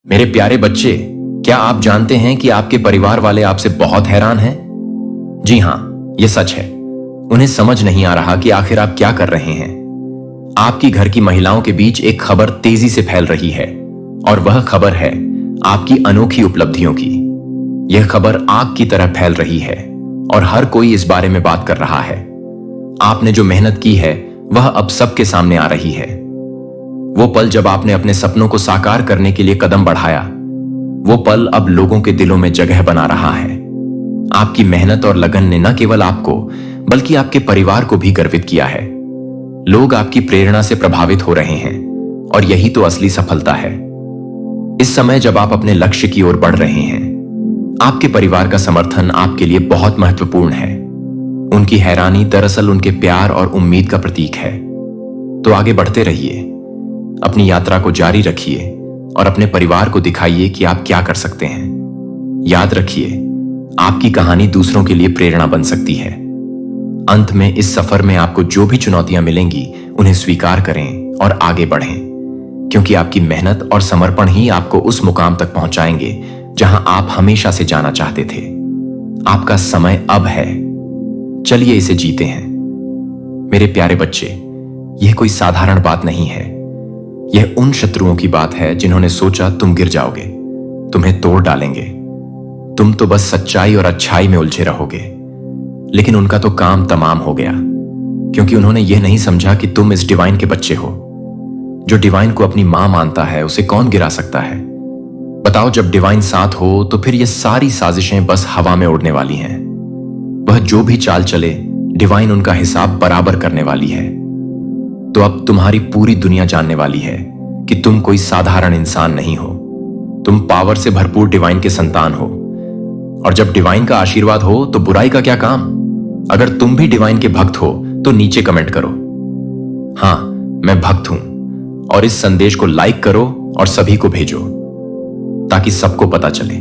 मेरे प्यारे बच्चे, क्या आप जानते हैं कि आपके परिवार वाले आपसे बहुत हैरान हैं? जी हां, यह सच है। उन्हें समझ नहीं आ रहा कि आखिर आप क्या कर रहे हैं। आपकी घर की महिलाओं के बीच एक खबर तेजी से फैल रही है और वह खबर है आपकी अनोखी उपलब्धियों की। यह खबर आग की तरह फैल रही है और हर कोई इस बारे में बात कर रहा है। आपने जो मेहनत की है वह अब सबके सामने आ रही है। वो पल जब आपने अपने सपनों को साकार करने के लिए कदम बढ़ाया, वो पल अब लोगों के दिलों में जगह बना रहा है। आपकी मेहनत और लगन ने न केवल आपको बल्कि आपके परिवार को भी गर्वित किया है। लोग आपकी प्रेरणा से प्रभावित हो रहे हैं और यही तो असली सफलता है। इस समय जब आप अपने लक्ष्य की ओर बढ़ रहे हैं, आपके परिवार का समर्थन आपके लिए बहुत महत्वपूर्ण है। उनकी हैरानी दरअसल उनके प्यार और उम्मीद का प्रतीक है। तो आगे बढ़ते रहिए, अपनी यात्रा को जारी रखिए और अपने परिवार को दिखाइए कि आप क्या कर सकते हैं। याद रखिए, आपकी कहानी दूसरों के लिए प्रेरणा बन सकती है। अंत में इस सफर में आपको जो भी चुनौतियां मिलेंगी, उन्हें स्वीकार करें और आगे बढ़ें, क्योंकि आपकी मेहनत और समर्पण ही आपको उस मुकाम तक पहुंचाएंगे जहां आप हमेशा से जाना चाहते थे। आपका समय अब है, चलिए इसे जीते हैं। मेरे प्यारे बच्चे, यह कोई साधारण बात नहीं है। यह उन शत्रुओं की बात है जिन्होंने सोचा तुम गिर जाओगे, तुम्हें तोड़ डालेंगे। तुम तो बस सच्चाई और अच्छाई में उलझे रहोगे। लेकिन उनका तो काम तमाम हो गया, क्योंकि उन्होंने यह नहीं समझा कि तुम इस डिवाइन के बच्चे हो। जो डिवाइन को अपनी मां मानता है, उसे कौन गिरा सकता है? बताओ, जब डिवाइन साथ हो तो फिर ये सारी साजिशें बस हवा में उड़ने वाली हैं। वह जो भी चाल चले, डिवाइन उनका हिसाब बराबर करने वाली है। तो अब तुम्हारी पूरी दुनिया जानने वाली है कि तुम कोई साधारण इंसान नहीं हो। तुम पावर से भरपूर डिवाइन के संतान हो। और जब डिवाइन का आशीर्वाद हो तो बुराई का क्या काम? अगर तुम भी डिवाइन के भक्त हो तो नीचे कमेंट करो, हां मैं भक्त हूं, और इस संदेश को लाइक करो और सभी को भेजो ताकि सबको पता चले।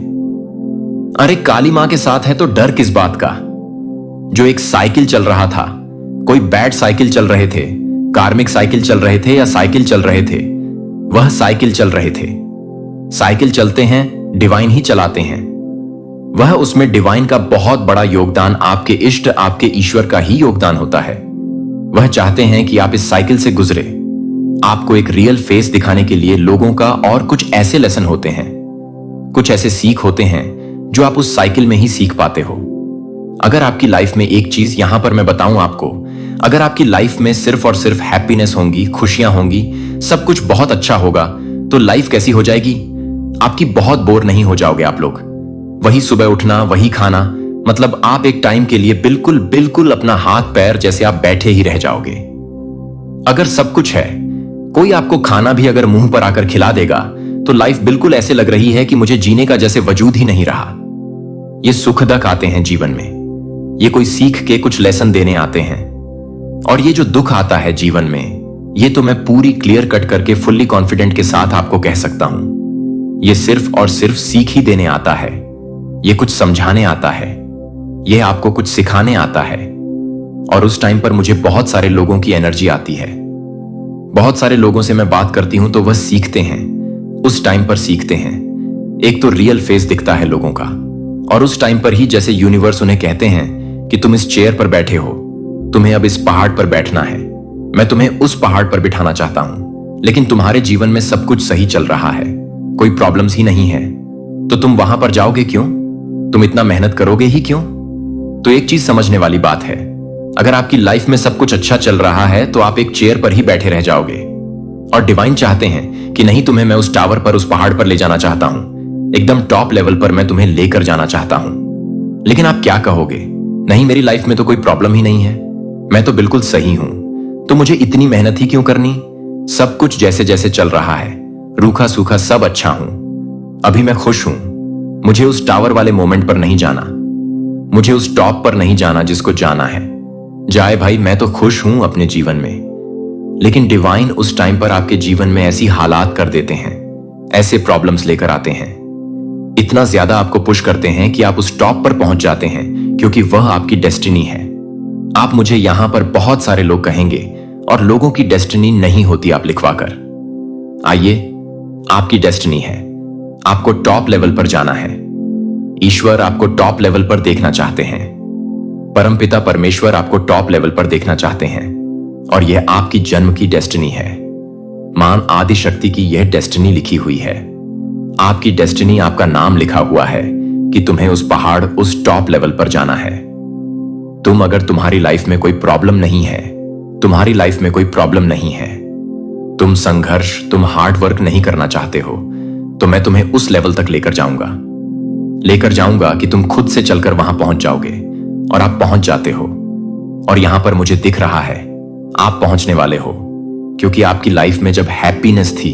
अरे काली मां के साथ है तो डर किस बात का? जो एक साइकिल चल रहा था, कोई बैड साइकिल चल रहे थे, कार्मिक साइकिल चल रहे थे या साइकिल चल रहे थे, वह साइकिल चल रहे थे। साइकिल चलते हैं, डिवाइन ही चलाते हैं। वह उसमें डिवाइन का बहुत बड़ा योगदान, आपके इष्ट, आपके ईश्वर का ही योगदान होता है। वह चाहते हैं कि आप इस साइकिल से गुजरे। आपको एक रियल फेस दिखाने के लिए लोगों का और कुछ ऐसे लेसन होते हैं, कुछ ऐसे सीख होते हैं जो आप उस साइकिल में ही सीख पाते हो। अगर आपकी लाइफ में एक चीज यहां पर मैं बताऊं आपको, अगर आपकी लाइफ में सिर्फ और सिर्फ हैप्पीनेस होंगी, खुशियां होंगी, सब कुछ बहुत अच्छा होगा, तो लाइफ कैसी हो जाएगी? आपकी बहुत बोर नहीं हो जाओगे आप लोग। वही सुबह उठना, वही खाना, मतलब आप एक टाइम के लिए बिल्कुल बिल्कुल अपना हाथ पैर जैसे आप बैठे ही रह जाओगे। अगर सब कुछ है, कोई आपको खाना भी अगर मुंह पर आकर खिला देगा, तो लाइफ बिल्कुल ऐसे लग रही है कि मुझे जीने का जैसे वजूद ही नहीं रहा। ये सुखदक आते हैं जीवन में, ये कोई सीख के कुछ लेसन देने आते हैं। और ये जो दुख आता है जीवन में, ये तो मैं पूरी क्लियर कट करके फुल्ली कॉन्फिडेंट के साथ आपको कह सकता हूं, ये सिर्फ और सिर्फ सीख ही देने आता है। ये कुछ समझाने आता है, ये आपको कुछ सिखाने आता है। और उस टाइम पर मुझे बहुत सारे लोगों की एनर्जी आती है। बहुत सारे लोगों से मैं बात करती हूं तो वह सीखते हैं, उस टाइम पर सीखते हैं। एक तो रियल फेस दिखता है लोगों का, और उस टाइम पर ही जैसे यूनिवर्स उन्हें कहते हैं कि तुम इस चेयर पर बैठे हो, तुम्हें अब इस पहाड़ पर बैठना है, मैं तुम्हें उस पहाड़ पर बिठाना चाहता हूं, लेकिन तुम्हारे जीवन में सब कुछ सही चल रहा है, कोई प्रॉब्लम्स ही नहीं है, तो तुम वहां पर जाओगे क्यों? तुम इतना मेहनत करोगे ही क्यों? तो एक चीज समझने वाली बात है, अगर आपकी लाइफ में सब कुछ अच्छा चल रहा है तो आप एक चेयर पर ही बैठे रह जाओगे। और डिवाइन चाहते हैं कि नहीं, तुम्हें मैं उस टावर पर, उस पहाड़ पर ले जाना चाहता हूं, एकदम टॉप लेवल पर मैं तुम्हें लेकर जाना चाहता हूं। लेकिन आप क्या कहोगे? नहीं, मेरी लाइफ में तो कोई प्रॉब्लम ही नहीं है, मैं तो बिल्कुल सही हूं, तो मुझे इतनी मेहनत ही क्यों करनी? सब कुछ जैसे जैसे चल रहा है, रूखा सूखा सब अच्छा हूं, अभी मैं खुश हूं। मुझे उस टावर वाले मोमेंट पर नहीं जाना, मुझे उस टॉप पर नहीं जाना जिसको जाना है। जाए भाई, मैं तो खुश हूं अपने जीवन में। लेकिन डिवाइन उस टाइम पर आपके जीवन में ऐसी हालात कर देते हैं, ऐसे प्रॉब्लम्स लेकर आते हैं, इतना ज्यादा आपको पुश करते हैं कि आप उस टॉप पर पहुंच जाते हैं, क्योंकि वह आपकी डेस्टिनी है। आप मुझे यहां पर बहुत सारे लोग कहेंगे, और लोगों की डेस्टिनी नहीं होती आप लिखवा कर। आइए, आपकी डेस्टिनी है। आपको टॉप लेवल पर जाना है। ईश्वर आपको टॉप लेवल पर देखना चाहते हैं। परमपिता परमेश्वर आपको टॉप लेवल पर देखना चाहते हैं और यह आपकी जन्म की डेस्टिनी है। मान आदि शक्ति की यह डेस्टिनी लिखी हुई है। आपकी डेस्टिनी, आपका नाम लिखा हुआ है कि तुम्हें उस पहाड़, उस टॉप लेवल पर जाना है। अगर तुम्हारी लाइफ में कोई प्रॉब्लम नहीं है, तुम्हारी लाइफ में कोई प्रॉब्लम नहीं है, तुम संघर्ष, तुम हार्ड वर्क नहीं करना चाहते हो, तो मैं तुम्हें उस लेवल तक लेकर जाऊंगा कि तुम खुद से चलकर वहां पहुंच जाओगे और आप पहुंच जाते हो। और यहां पर मुझे दिख रहा है आप पहुंचने वाले हो, क्योंकि आपकी लाइफ में जब हैप्पीनेस थी,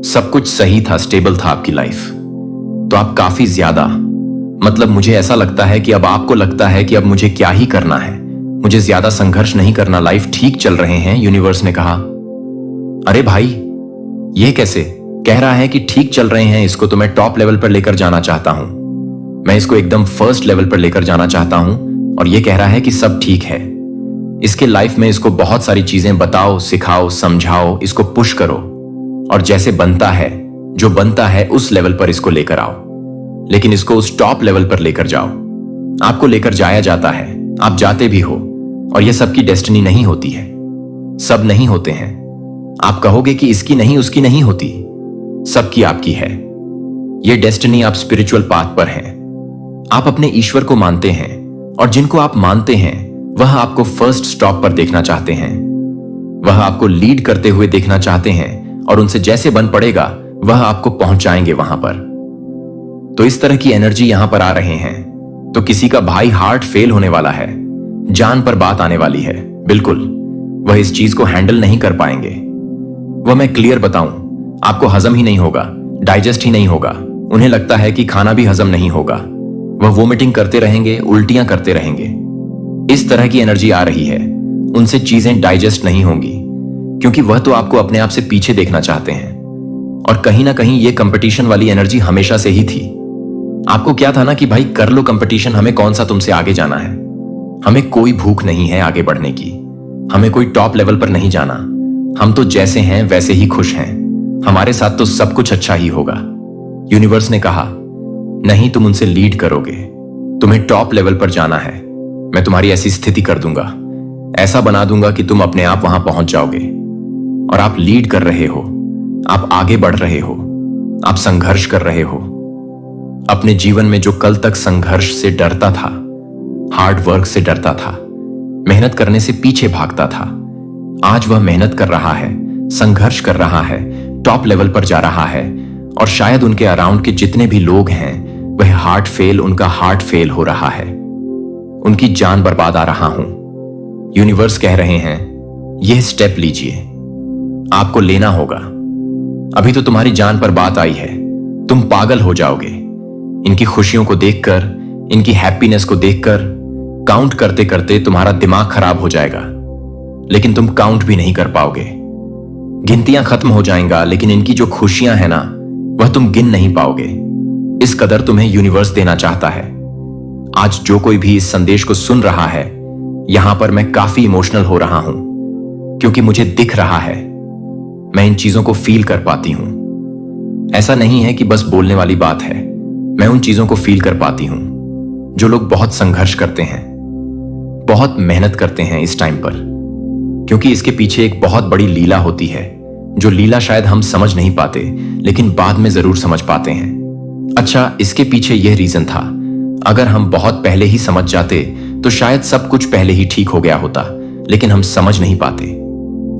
सब कुछ सही था, स्टेबल था आपकी लाइफ, तो आप काफी ज्यादा, मतलब मुझे ऐसा लगता है कि अब आपको लगता है कि अब मुझे क्या ही करना है, मुझे ज्यादा संघर्ष नहीं करना, लाइफ ठीक चल रहे हैं। यूनिवर्स ने कहा, अरे भाई ये कैसे कह रहा है कि ठीक चल रहे हैं, इसको तो मैं टॉप लेवल पर लेकर जाना चाहता हूं, मैं इसको एकदम फर्स्ट लेवल पर लेकर जाना चाहता हूं, और ये कह रहा है कि सब ठीक है। इसके लाइफ में इसको बहुत सारी चीजें बताओ, सिखाओ, समझाओ, इसको पुश करो, और जैसे बनता है, जो बनता है उस लेवल पर इसको लेकर आओ, लेकिन इसको उस टॉप लेवल पर लेकर जाओ। आपको लेकर जाया जाता है, आप जाते भी हो, और यह सबकी डेस्टिनी नहीं होती है, सब नहीं होते हैं। आप कहोगे कि इसकी नहीं, उसकी नहीं होती, सबकी आपकी है। यह डेस्टिनी, आप स्पिरिचुअल पाथ पर हैं, आप अपने ईश्वर को मानते हैं, और जिनको आप मानते हैं वह आपको फर्स्ट स्टॉप पर देखना चाहते हैं, वह आपको लीड करते हुए देखना चाहते हैं, और उनसे जैसे बन पड़ेगा वह आपको पहुंचाएंगे वहां पर। तो इस तरह की एनर्जी यहां पर आ रहे हैं। तो किसी का भाई हार्ट फेल होने वाला है, जान पर बात आने वाली है, बिल्कुल वह इस चीज को हैंडल नहीं कर पाएंगे। वह मैं क्लियर बताऊं, आपको हजम ही नहीं होगा, डाइजेस्ट ही नहीं होगा, उन्हें लगता है कि खाना भी हजम नहीं होगा, वह वोमिटिंग करते रहेंगे, उल्टियां करते रहेंगे। इस तरह की एनर्जी आ रही है, उनसे चीजें डाइजेस्ट नहीं होंगी, क्योंकि वह तो आपको अपने आप से पीछे देखना चाहते हैं। और कहीं ना कहीं ये कंपटीशन वाली एनर्जी हमेशा से ही थी। आपको क्या था ना कि भाई कर लो कंपटीशन, हमें कौन सा तुमसे आगे जाना है, हमें कोई भूख नहीं है आगे बढ़ने की, हमें कोई टॉप लेवल पर नहीं जाना, हम तो जैसे हैं वैसे ही खुश हैं, हमारे साथ तो सब कुछ अच्छा ही होगा। यूनिवर्स ने कहा, नहीं, तुम उनसे लीड करोगे, तुम्हें टॉप लेवल पर जाना है, मैं तुम्हारी ऐसी स्थिति कर दूंगा, ऐसा बना दूंगा कि तुम अपने आप वहां पहुंच जाओगे। और आप लीड कर रहे हो, आप आगे बढ़ रहे हो, आप संघर्ष कर रहे हो। अपने जीवन में जो कल तक संघर्ष से डरता था, हार्ड वर्क से डरता था, मेहनत करने से पीछे भागता था, आज वह मेहनत कर रहा है, संघर्ष कर रहा है, टॉप लेवल पर जा रहा है। और शायद उनके अराउंड के जितने भी लोग हैं, वह उनका हार्ट फेल हो रहा है, उनकी जान बर्बाद आ रहा हूं। यूनिवर्स कह रहे हैं, यह स्टेप लीजिए, आपको लेना होगा। अभी तो तुम्हारी जान पर बात आई है, तुम पागल हो जाओगे इनकी खुशियों को देखकर, इनकी हैप्पीनेस को देखकर। काउंट करते करते तुम्हारा दिमाग खराब हो जाएगा, लेकिन तुम काउंट भी नहीं कर पाओगे। गिनतियां खत्म हो जाएंगा, लेकिन इनकी जो खुशियां हैं ना, वह तुम गिन नहीं पाओगे। इस कदर तुम्हें यूनिवर्स देना चाहता है। आज जो कोई भी इस संदेश को सुन रहा है, यहां पर मैं काफी इमोशनल हो रहा हूं, क्योंकि मुझे दिख रहा है, मैं इन चीजों को फील कर पाती हूं। ऐसा नहीं है कि बस बोलने वाली बात है, मैं उन चीजों को फील कर पाती हूं जो लोग बहुत संघर्ष करते हैं, बहुत मेहनत करते हैं इस टाइम पर, क्योंकि इसके पीछे एक बहुत बड़ी लीला होती है, जो लीला शायद हम समझ नहीं पाते, लेकिन बाद में जरूर समझ पाते हैं। अच्छा, इसके पीछे यह रीजन था, अगर हम बहुत पहले ही समझ जाते तो शायद सब कुछ पहले ही ठीक हो गया होता, लेकिन हम समझ नहीं पाते।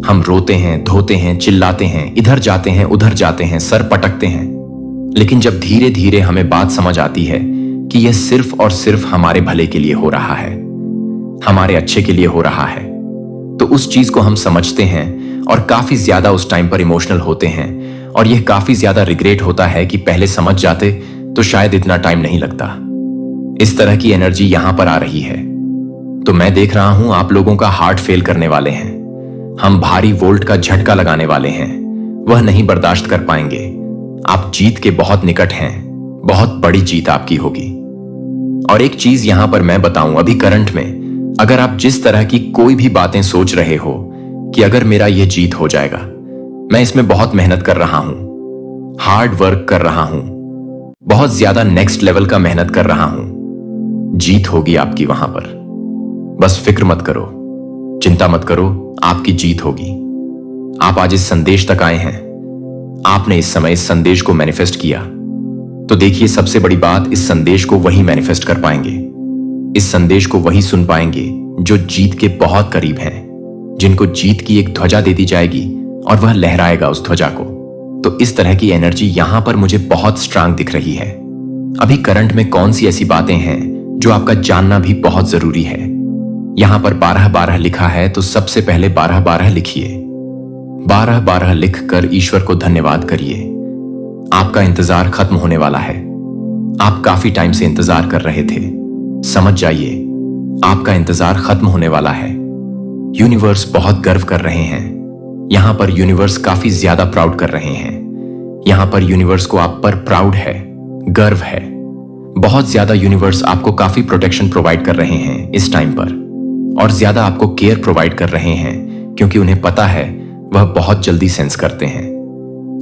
हम रोते हैं, धोते हैं, चिल्लाते हैं, इधर जाते हैं, उधर जाते हैं, सर पटकते हैं, लेकिन जब धीरे धीरे हमें बात समझ आती है कि यह सिर्फ और सिर्फ हमारे भले के लिए हो रहा है, हमारे अच्छे के लिए हो रहा है, तो उस चीज को हम समझते हैं और काफी ज्यादा उस टाइम पर इमोशनल होते हैं। और यह काफी ज्यादा रिग्रेट होता है कि पहले समझ जाते तो शायद इतना टाइम नहीं लगता। इस तरह की एनर्जी यहां पर आ रही है। तो मैं देख रहा हूं आप लोगों का हार्ट फेल करने वाले हैं, हम भारी वोल्ट का झटका लगाने वाले हैं, वह नहीं बर्दाश्त कर पाएंगे। आप जीत के बहुत निकट हैं, बहुत बड़ी जीत आपकी होगी। और एक चीज यहां पर मैं बताऊं, अभी करंट में अगर आप जिस तरह की कोई भी बातें सोच रहे हो कि अगर मेरा यह जीत हो जाएगा, मैं इसमें बहुत मेहनत कर रहा हूं, हार्ड वर्क कर रहा हूं, बहुत ज्यादा नेक्स्ट लेवल का मेहनत कर रहा हूं। जीत होगी आपकी वहां पर। बस फिक्र मत करो, चिंता मत करो, आपकी जीत होगी। आप आज इस संदेश तक आए हैं, आपने इस समय इस संदेश को मैनिफेस्ट किया, तो देखिए सबसे बड़ी बात, इस संदेश को वही मैनिफेस्ट कर पाएंगे, इस संदेश को वही सुन पाएंगे जो जीत के बहुत करीब हैं, जिनको जीत की एक ध्वजा दे दी जाएगी और वह लहराएगा उस ध्वजा को। तो इस तरह की एनर्जी यहां पर मुझे बहुत स्ट्रांग दिख रही है। अभी करंट में कौन सी ऐसी बातें हैं जो आपका जानना भी बहुत जरूरी है। यहां पर 12-12 लिखा है, तो सबसे पहले 12-12 लिखिए। 12-12 लिखकर ईश्वर को धन्यवाद करिए। आपका इंतजार खत्म होने वाला है। आप काफी टाइम से इंतजार कर रहे थे। समझ जाइए, आपका इंतजार खत्म होने वाला है। यूनिवर्स बहुत गर्व कर रहे हैं। यहां पर यूनिवर्स काफी ज्यादा प्राउड कर रहे हैं। यहां पर यूनिवर्स को आप पर प्राउड है, गर्व है। बहुत ज्यादा यूनिवर्स आपको काफी प्रोटेक्शन प्रोवाइड कर रहे हैं इस टाइम पर, और ज्यादा आपको केयर प्रोवाइड कर रहे हैं, क्योंकि उन्हें पता है वह बहुत जल्दी सेंस करते हैं।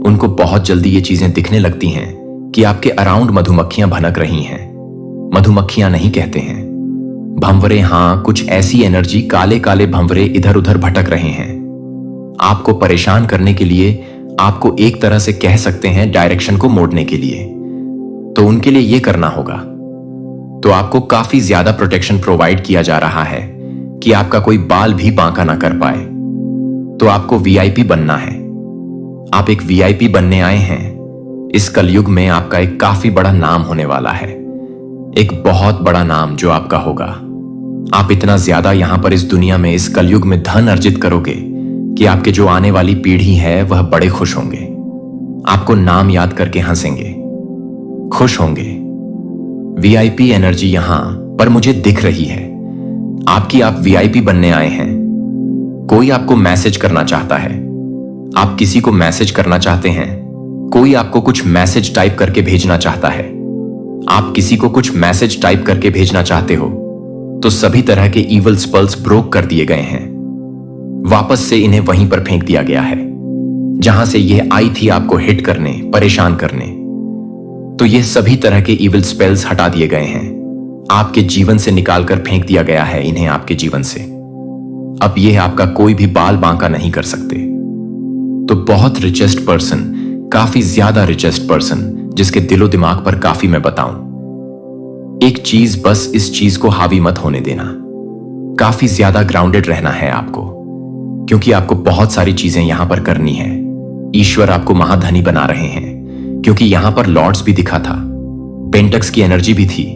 उनको बहुत जल्दी ये चीजें दिखने लगती हैं कि आपके अराउंड मधुमक्खियां भनक रही हैं। मधुमक्खियां नहीं कहते हैं, भंवरे। हां, कुछ ऐसी एनर्जी, काले काले भंवरे इधर उधर भटक रहे हैं आपको परेशान करने के लिए, आपको एक तरह से कह सकते हैं डायरेक्शन को मोड़ने के लिए। तो उनके लिए यह करना होगा। तो आपको काफी ज्यादा प्रोटेक्शन प्रोवाइड किया जा रहा है कि आपका कोई बाल भी बांका ना कर पाए। तो आपको वीआईपी बनना है। आप एक वीआईपी बनने आए हैं। इस कलयुग में आपका एक काफी बड़ा नाम होने वाला है, एक बहुत बड़ा नाम जो आपका होगा। आप इतना ज्यादा यहां पर इस दुनिया में, इस कलयुग में धन अर्जित करोगे कि आपके जो आने वाली पीढ़ी है वह बड़े खुश होंगे। आपको नाम याद करके हंसेंगे, खुश होंगे। वीआईपी एनर्जी यहां पर मुझे दिख रही है आपकी। आप वीआईपी बनने आए हैं। कोई आपको मैसेज करना चाहता है, आप किसी को मैसेज करना चाहते हैं, कोई आपको कुछ मैसेज टाइप करके भेजना चाहता है, आप किसी को कुछ मैसेज टाइप करके भेजना चाहते हो, तो सभी तरह के इवल स्पेल्स ब्रोक कर दिए गए हैं। वापस से इन्हें वहीं पर फेंक दिया गया है जहां से यह आई थी आपको हिट करने, परेशान करने। तो ये सभी तरह के इविल स्पेल्स हटा दिए गए हैं, आपके जीवन से निकालकर फेंक दिया गया है इन्हें आपके जीवन से। अब यह आपका कोई भी बाल बांका नहीं कर सकते। तो बहुत रिचेस्ट पर्सन, काफी ज्यादा रिचेस्ट पर्सन, जिसके दिलो दिमाग पर काफी मैं बताऊं, एक चीज, बस इस चीज को हावी मत होने देना। काफी ज्यादा ग्राउंडेड रहना है आपको, क्योंकि आपको बहुत सारी चीजें यहां पर करनी है। ईश्वर आपको महाधनी बना रहे हैं, क्योंकि यहां पर लॉर्ड्स भी दिखा था, पेंटक्स की एनर्जी भी थी।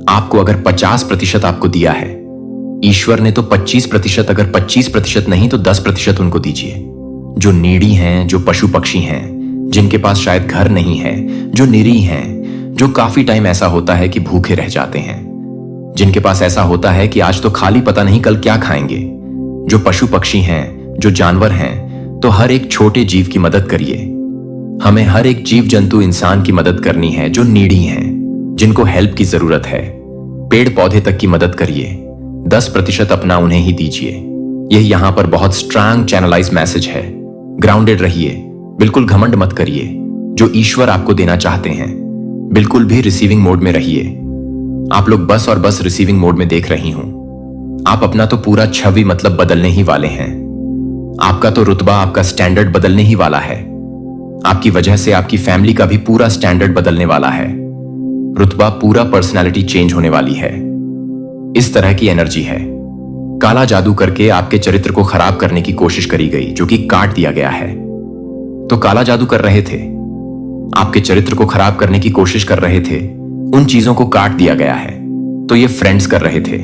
आपको अगर 50% आपको दिया है ईश्वर ने, तो 25%, अगर 25% नहीं तो 10% उनको दीजिए। जो नीडी हैं, जो पशु पक्षी हैं, जिनके पास शायद घर नहीं है, जो निरीह हैं, जो काफी टाइम ऐसा होता है कि भूखे रह जाते हैं, जिनके पास ऐसा होता है कि आज तो खाली पता नहीं कल क्या खाएंगे। जो पशु पक्षी हैं, जो जानवर हैं, तो हर एक छोटे जीव की मदद करिए। हमें हर एक जीव जंतु इंसान की मदद करनी है जो नीडी हैं, जिनको हेल्प की जरूरत है। पेड़ पौधे तक की मदद करिए। 10% अपना उन्हें ही दीजिए। यह यहां पर बहुत स्ट्रांग चैनलाइज मैसेज है। ग्राउंडेड रहिए, बिल्कुल घमंड मत करिए। जो ईश्वर आपको देना चाहते हैं, बिल्कुल भी रिसीविंग मोड में रहिए। आप लोग बस और बस रिसीविंग मोड में देख रही हूं। आप अपना तो पूरा छवि मतलब बदलने ही वाले हैं। आपका तो रुतबा, आपका स्टैंडर्ड बदलने ही वाला है। आपकी वजह से आपकी फैमिली का भी पूरा स्टैंडर्ड बदलने वाला है। रुतबा, पूरा पर्सनालिटी चेंज होने वाली है। इस तरह की एनर्जी है। काला जादू करके आपके चरित्र को खराब करने की कोशिश करी गई, जो कि काट दिया गया है। तो काला जादू कर रहे थे, आपके चरित्र को खराब करने की कोशिश कर रहे थे, उन चीजों को काट दिया गया है। तो ये फ्रेंड्स कर रहे थे,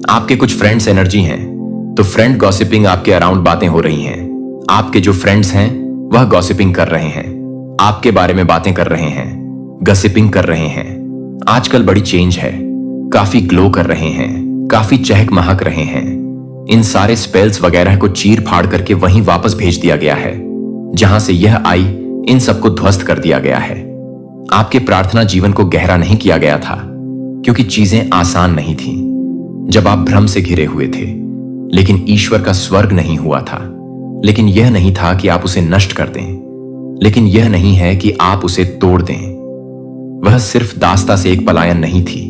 आपके कुछ फ्रेंड्स एनर्जी हैं। तो फ्रेंड गॉसिपिंग, आपके अराउंड बातें हो रही हैं। आपके जो फ्रेंड्स हैं वह गॉसिपिंग कर रहे हैं, आपके बारे में बातें कर रहे हैं, गॉसिपिंग कर रहे हैं। आजकल बड़ी चेंज है, काफी ग्लो कर रहे हैं, काफी चहक महक रहे हैं। इन सारे स्पेल्स वगैरह को चीर फाड़ करके वहीं वापस भेज दिया गया है जहां से यह आई। इन सबको ध्वस्त कर दिया गया है। आपके प्रार्थना जीवन को गहरा नहीं किया गया था, क्योंकि चीजें आसान नहीं थीं। जब आप भ्रम से घिरे हुए थे, लेकिन ईश्वर का स्वर्ग नहीं हुआ था। लेकिन यह नहीं था कि आप उसे नष्ट कर दें, लेकिन यह नहीं है कि आप उसे तोड़ दें। वह वह सिर्फ दास्ता से एक पलायन नहीं थी,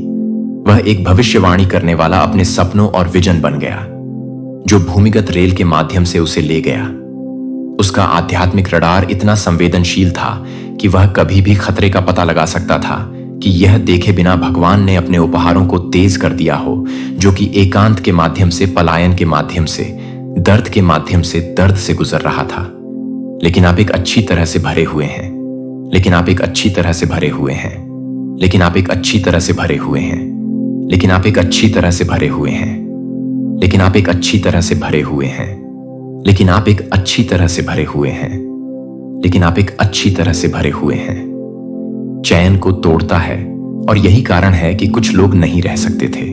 वह एक भविष्यवाणी करने वाला अपने सपनों और विजन बन गया, जो भूमिगत रेल के माध्यम से उसे ले गया। उसका आध्यात्मिक रडार इतना संवेदनशील था कि वह कभी भी खतरे का पता लगा सकता था कि यह देखे बिना भगवान ने अपने उपहारों को तेज कर दिया हो, जो कि एकांत के माध्यम से, पलायन के माध्यम से, दर्द के माध्यम से दर्द से गुजर रहा था। लेकिन आप एक अच्छी तरह से भरे हुए हैं, लेकिन आप एक अच्छी तरह से भरे हुए हैं, लेकिन आप एक अच्छी तरह से भरे हुए हैं, लेकिन आप एक अच्छी तरह से भरे हुए हैं, लेकिन आप एक अच्छी तरह से भरे हुए हैं, लेकिन आप एक अच्छी तरह से भरे हुए हैं, लेकिन आप एक अच्छी तरह से भरे हुए हैं। चैन को तोड़ता है और यही कारण है कि कुछ लोग नहीं रह सकते थे।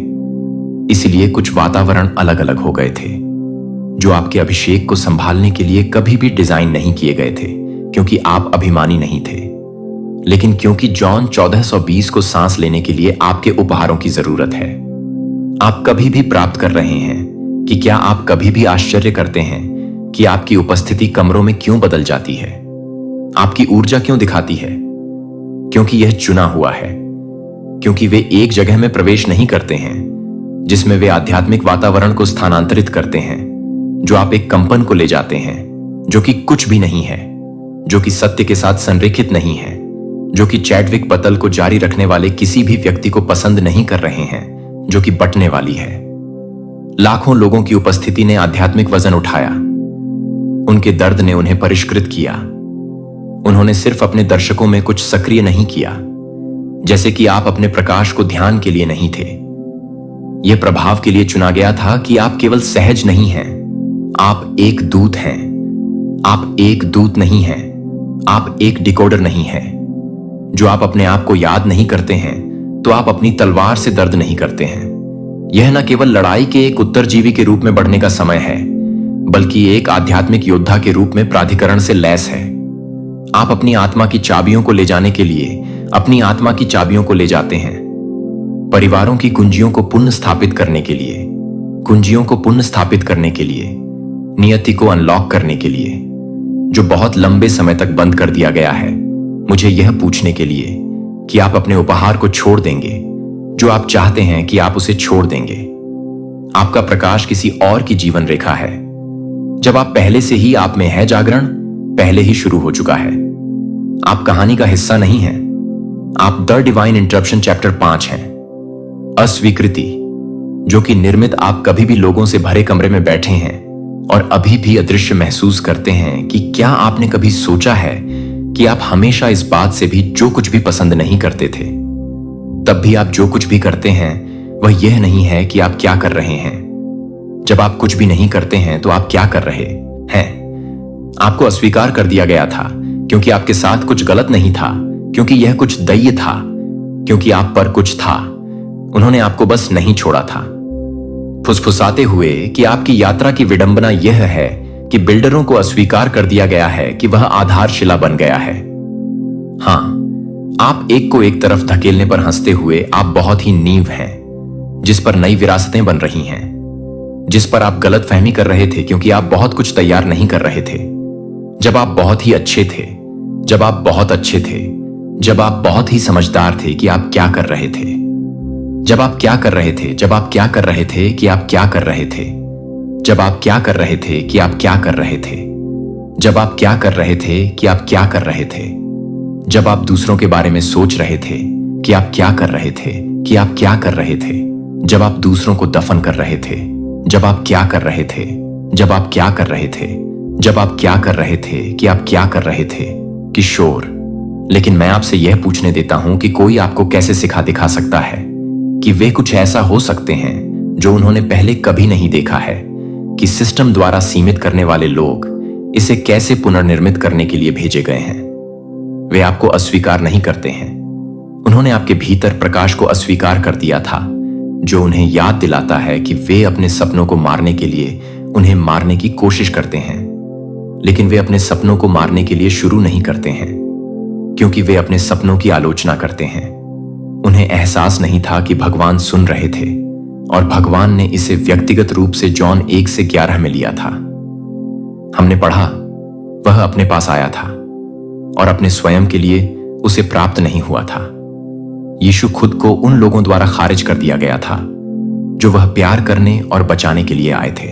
इसलिए कुछ वातावरण अलग अलग हो गए थे, जो आपके अभिषेक को संभालने के लिए कभी भी डिजाइन नहीं किए गए थे, क्योंकि आप अभिमानी नहीं थे, लेकिन क्योंकि जॉन 1420 को सांस लेने के लिए आपके उपहारों की जरूरत है। आप कभी भी प्राप्त कर रहे हैं कि क्या आप कभी भी आश्चर्य करते हैं कि आपकी उपस्थिति कमरों में क्यों बदल जाती है, आपकी ऊर्जा क्यों दिखाती है? क्योंकि यह चुना हुआ है, क्योंकि वे एक जगह में प्रवेश नहीं करते हैं जिसमें वे आध्यात्मिक वातावरण को स्थानांतरित करते हैं, जो आप एक कंपन को ले जाते हैं जो कि कुछ भी नहीं है, जो कि सत्य के साथ संरेखित नहीं है, जो कि चैडविक पतल को जारी रखने वाले किसी भी व्यक्ति को पसंद नहीं कर रहे हैं, जो कि बंटने वाली है। लाखों लोगों की उपस्थिति ने आध्यात्मिक वजन उठाया, उनके दर्द ने उन्हें परिष्कृत किया। उन्होंने सिर्फ अपने दर्शकों में कुछ सक्रिय नहीं किया, जैसे कि आप अपने प्रकाश को ध्यान के लिए नहीं थे। यह प्रभाव के लिए चुना गया था कि आप केवल सहज नहीं हैं, आप एक दूत हैं। आप एक दूत नहीं हैं, आप एक डिकोडर नहीं हैं। जो आप अपने आप को याद नहीं करते हैं, तो आप अपनी तलवार से दर्द नहीं करते हैं। यह न केवल लड़ाई के एक उत्तरजीवी के रूप में बढ़ने का समय है, बल्कि एक आध्यात्मिक योद्धा के रूप में प्राधिकरण से लैस है। आप अपनी आत्मा की चाबियों को ले जाने के लिए अपनी आत्मा की चाबियों को ले जाते हैं, परिवारों की कुंजियों को पुनः स्थापित करने के लिए, कुंजियों को पुनः स्थापित करने के लिए, नियति को अनलॉक करने के लिए, जो बहुत लंबे समय तक बंद कर दिया गया है, मुझे यह पूछने के लिए कि आप अपने उपहार को छोड़ देंगे, जो आप चाहते हैं कि आप उसे छोड़ देंगे। आपका प्रकाश किसी और की जीवन रेखा है। जब आप पहले से ही आप में है, जागरण पहले ही शुरू हो चुका है। आप कहानी का हिस्सा नहीं हैं, आप द डिवाइन इंटरप्शन चैप्टर 5 हैं। अस्वीकृति, जो कि निर्मित, आप कभी भी लोगों से भरे कमरे में बैठे हैं और अभी भी अदृश्य महसूस करते हैं कि क्या आपने कभी सोचा है कि आप हमेशा इस बात से भी जो कुछ भी पसंद नहीं करते थे, तब भी आप जो कुछ भी करते हैं वह यह नहीं है कि आप क्या कर रहे हैं। जब आप कुछ भी नहीं करते हैं तो आप क्या कर रहे हैं? आपको अस्वीकार कर दिया गया था क्योंकि आपके साथ कुछ गलत नहीं था, क्योंकि यह कुछ दैय था, क्योंकि आप पर कुछ था। उन्होंने आपको बस नहीं छोड़ा था, फुसफुसाते हुए कि आपकी यात्रा की विडंबना यह है कि बिल्डरों को अस्वीकार कर दिया गया है कि वह आधारशिला बन गया है। हां, आप एक को एक तरफ धकेलने पर हंसते हुए आप बहुत ही नींव हैं, जिस पर नई विरासतें बन रही हैं, जिस पर आप गलत फहमी कर रहे थे क्योंकि आप बहुत कुछ तैयार नहीं कर रहे थे। जब आप बहुत ही अच्छे थे, जब आप बहुत अच्छे थे, जब आप बहुत ही समझदार थे कि आप क्या कर रहे थे, जब आप क्या कर रहे थे, जब आप क्या कर रहे थे कि आप क्या कर रहे थे, जब आप क्या कर रहे थे कि आप क्या कर रहे थे, जब आप क्या कर रहे थे कि आप क्या कर रहे थे, जब आप दूसरों के बारे में सोच रहे थे कि आप क्या कर रहे थे, कि आप क्या कर रहे थे, जब आप दूसरों को दफन कर रहे थे, जब आप क्या कर रहे थे, जब आप क्या कर रहे थे, जब आप क्या कर रहे थे कि आप क्या कर रहे थे, किशोर। लेकिन मैं आपसे यह पूछने देता हूं कि कोई आपको कैसे सिखा दिखा सकता है कि वे कुछ ऐसा हो सकते हैं जो उन्होंने पहले कभी नहीं देखा है, कि सिस्टम द्वारा सीमित करने वाले लोग इसे कैसे पुनर्निर्मित करने के लिए भेजे गए हैं। वे आपको अस्वीकार नहीं करते हैं, उन्होंने आपके भीतर प्रकाश को अस्वीकार कर दिया था, जो उन्हें याद दिलाता है कि वे अपने सपनों को मारने के लिए उन्हें मारने की कोशिश करते हैं, लेकिन वे अपने सपनों को मारने के लिए शुरू नहीं करते हैं, क्योंकि वे अपने सपनों की आलोचना करते हैं। उन्हें एहसास नहीं था कि भगवान सुन रहे थे, और भगवान ने इसे व्यक्तिगत रूप से जॉन 1:11 में लिया था। हमने पढ़ा, वह अपने पास आया था और अपने स्वयं के लिए उसे प्राप्त नहीं हुआ था। यीशु खुद को उन लोगों द्वारा खारिज कर दिया गया था जो वह प्यार करने और बचाने के लिए आए थे।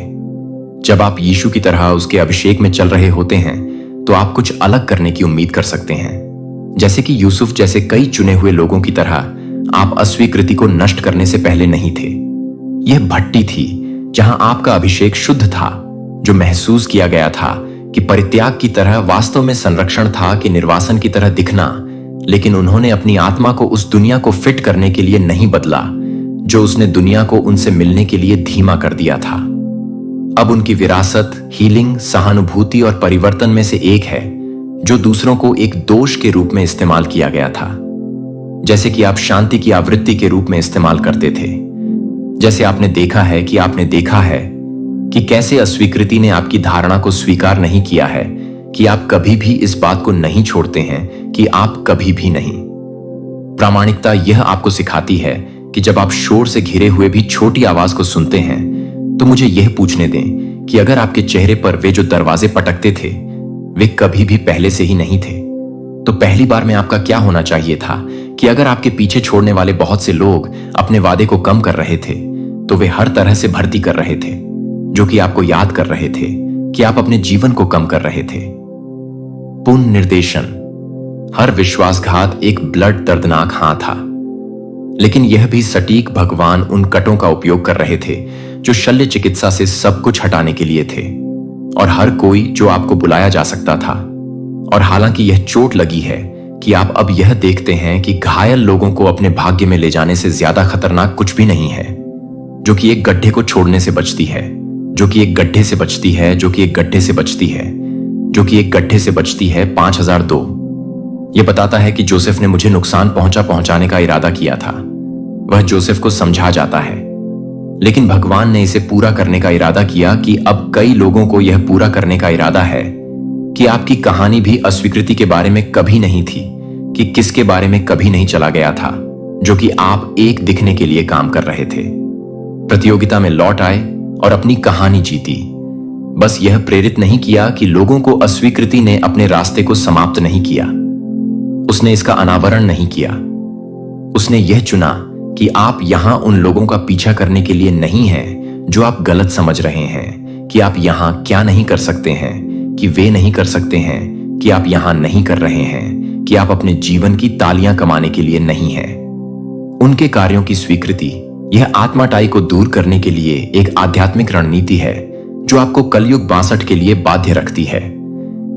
जब आप यीशु की तरह उसके अभिषेक में चल रहे होते हैं तो आप कुछ अलग करने की उम्मीद कर सकते हैं। जैसे कि यूसुफ जैसे कई चुने हुए लोगों की तरह आप अस्वीकृति को नष्ट करने से पहले नहीं थे। यह भट्टी थी जहां आपका अभिषेक शुद्ध था, जो महसूस किया गया था कि परित्याग की तरह वास्तव में संरक्षण था कि निर्वासन की तरह दिखना, लेकिन उन्होंने अपनी आत्मा को उस दुनिया को फिट करने के लिए नहीं बदला जो उसने दुनिया को उनसे मिलने के लिए धीमा कर दिया था। अब उनकी विरासत हीलिंग, सहानुभूति और परिवर्तन में से एक है जो दूसरों को एक दोष के रूप में इस्तेमाल किया गया था, जैसे कि आप शांति की आवृत्ति के रूप में इस्तेमाल करते थे। जैसे आपने देखा है कि कैसे अस्वीकृति ने आपकी धारणा को स्वीकार नहीं किया है कि आप कभी भी इस बात को नहीं छोड़ते हैं कि आप कभी भी नहीं। प्रामाणिकता यह आपको सिखाती है कि जब आप शोर से घिरे हुए भी छोटी आवाज को सुनते हैं तो मुझे यह पूछने दें कि अगर आपके चेहरे पर वे जो दरवाजे पटकते थे वे कभी भी पहले से ही नहीं थे, तो पहली बार में आपका क्या होना चाहिए था कि अगर आपके पीछे छोड़ने वाले बहुत से लोग अपने वादे को कम कर रहे थे तो वे हर तरह से भर्ती कर रहे थे, जो कि आपको याद कर रहे थे कि आप अपने जीवन को कम कर रहे थे। पुनर्निर्देशन। हर विश्वासघात एक ब्लड दर्दनाक हां था, लेकिन यह भी सटीक भगवान उन कटों का उपयोग कर रहे थे जो शल्य चिकित्सा से सब कुछ हटाने के लिए थे, और हर कोई जो आपको बुलाया जा सकता था। और हालांकि यह चोट लगी है कि आप अब यह देखते हैं कि घायल लोगों को अपने भाग्य में ले जाने से ज्यादा खतरनाक कुछ भी नहीं है, जो कि एक गड्ढे को छोड़ने से बचती है, जो कि एक गड्ढे से बचती है, जो कि एक गड्ढे से बचती है, जो कि एक गड्ढे से बचती है। 5002। यह बताता है कि जोसेफ ने मुझे नुकसान पहुंचाने का इरादा किया था। वह जोसेफ को समझा जाता है, लेकिन भगवान ने इसे पूरा करने का इरादा किया कि अब कई लोगों को यह पूरा करने का इरादा है कि आपकी कहानी भी अस्वीकृति के बारे में कभी नहीं थी, कि किसके बारे में कभी नहीं चला गया था, जो कि आप एक दिखने के लिए काम कर रहे थे। प्रतियोगिता में लौट आए और अपनी कहानी जीती। बस यह प्रेरित नहीं किया कि लोगों को अस्वीकृति ने अपने रास्ते को समाप्त नहीं किया, उसने इसका अनावरण नहीं किया। उसने यह चुना कि आप यहां उन लोगों का पीछा करने के लिए नहीं हैं जो आप गलत समझ रहे हैं कि आप यहां क्या नहीं कर सकते हैं, कि वे नहीं कर सकते हैं, कि आप यहां नहीं कर रहे हैं, कि आप अपने जीवन की तालियां कमाने के लिए नहीं हैं। उनके कार्यों की स्वीकृति यह आत्माटाई को दूर करने के लिए एक आध्यात्मिक रणनीति है जो आपको कलयुग 62 के लिए बाध्य रखती है।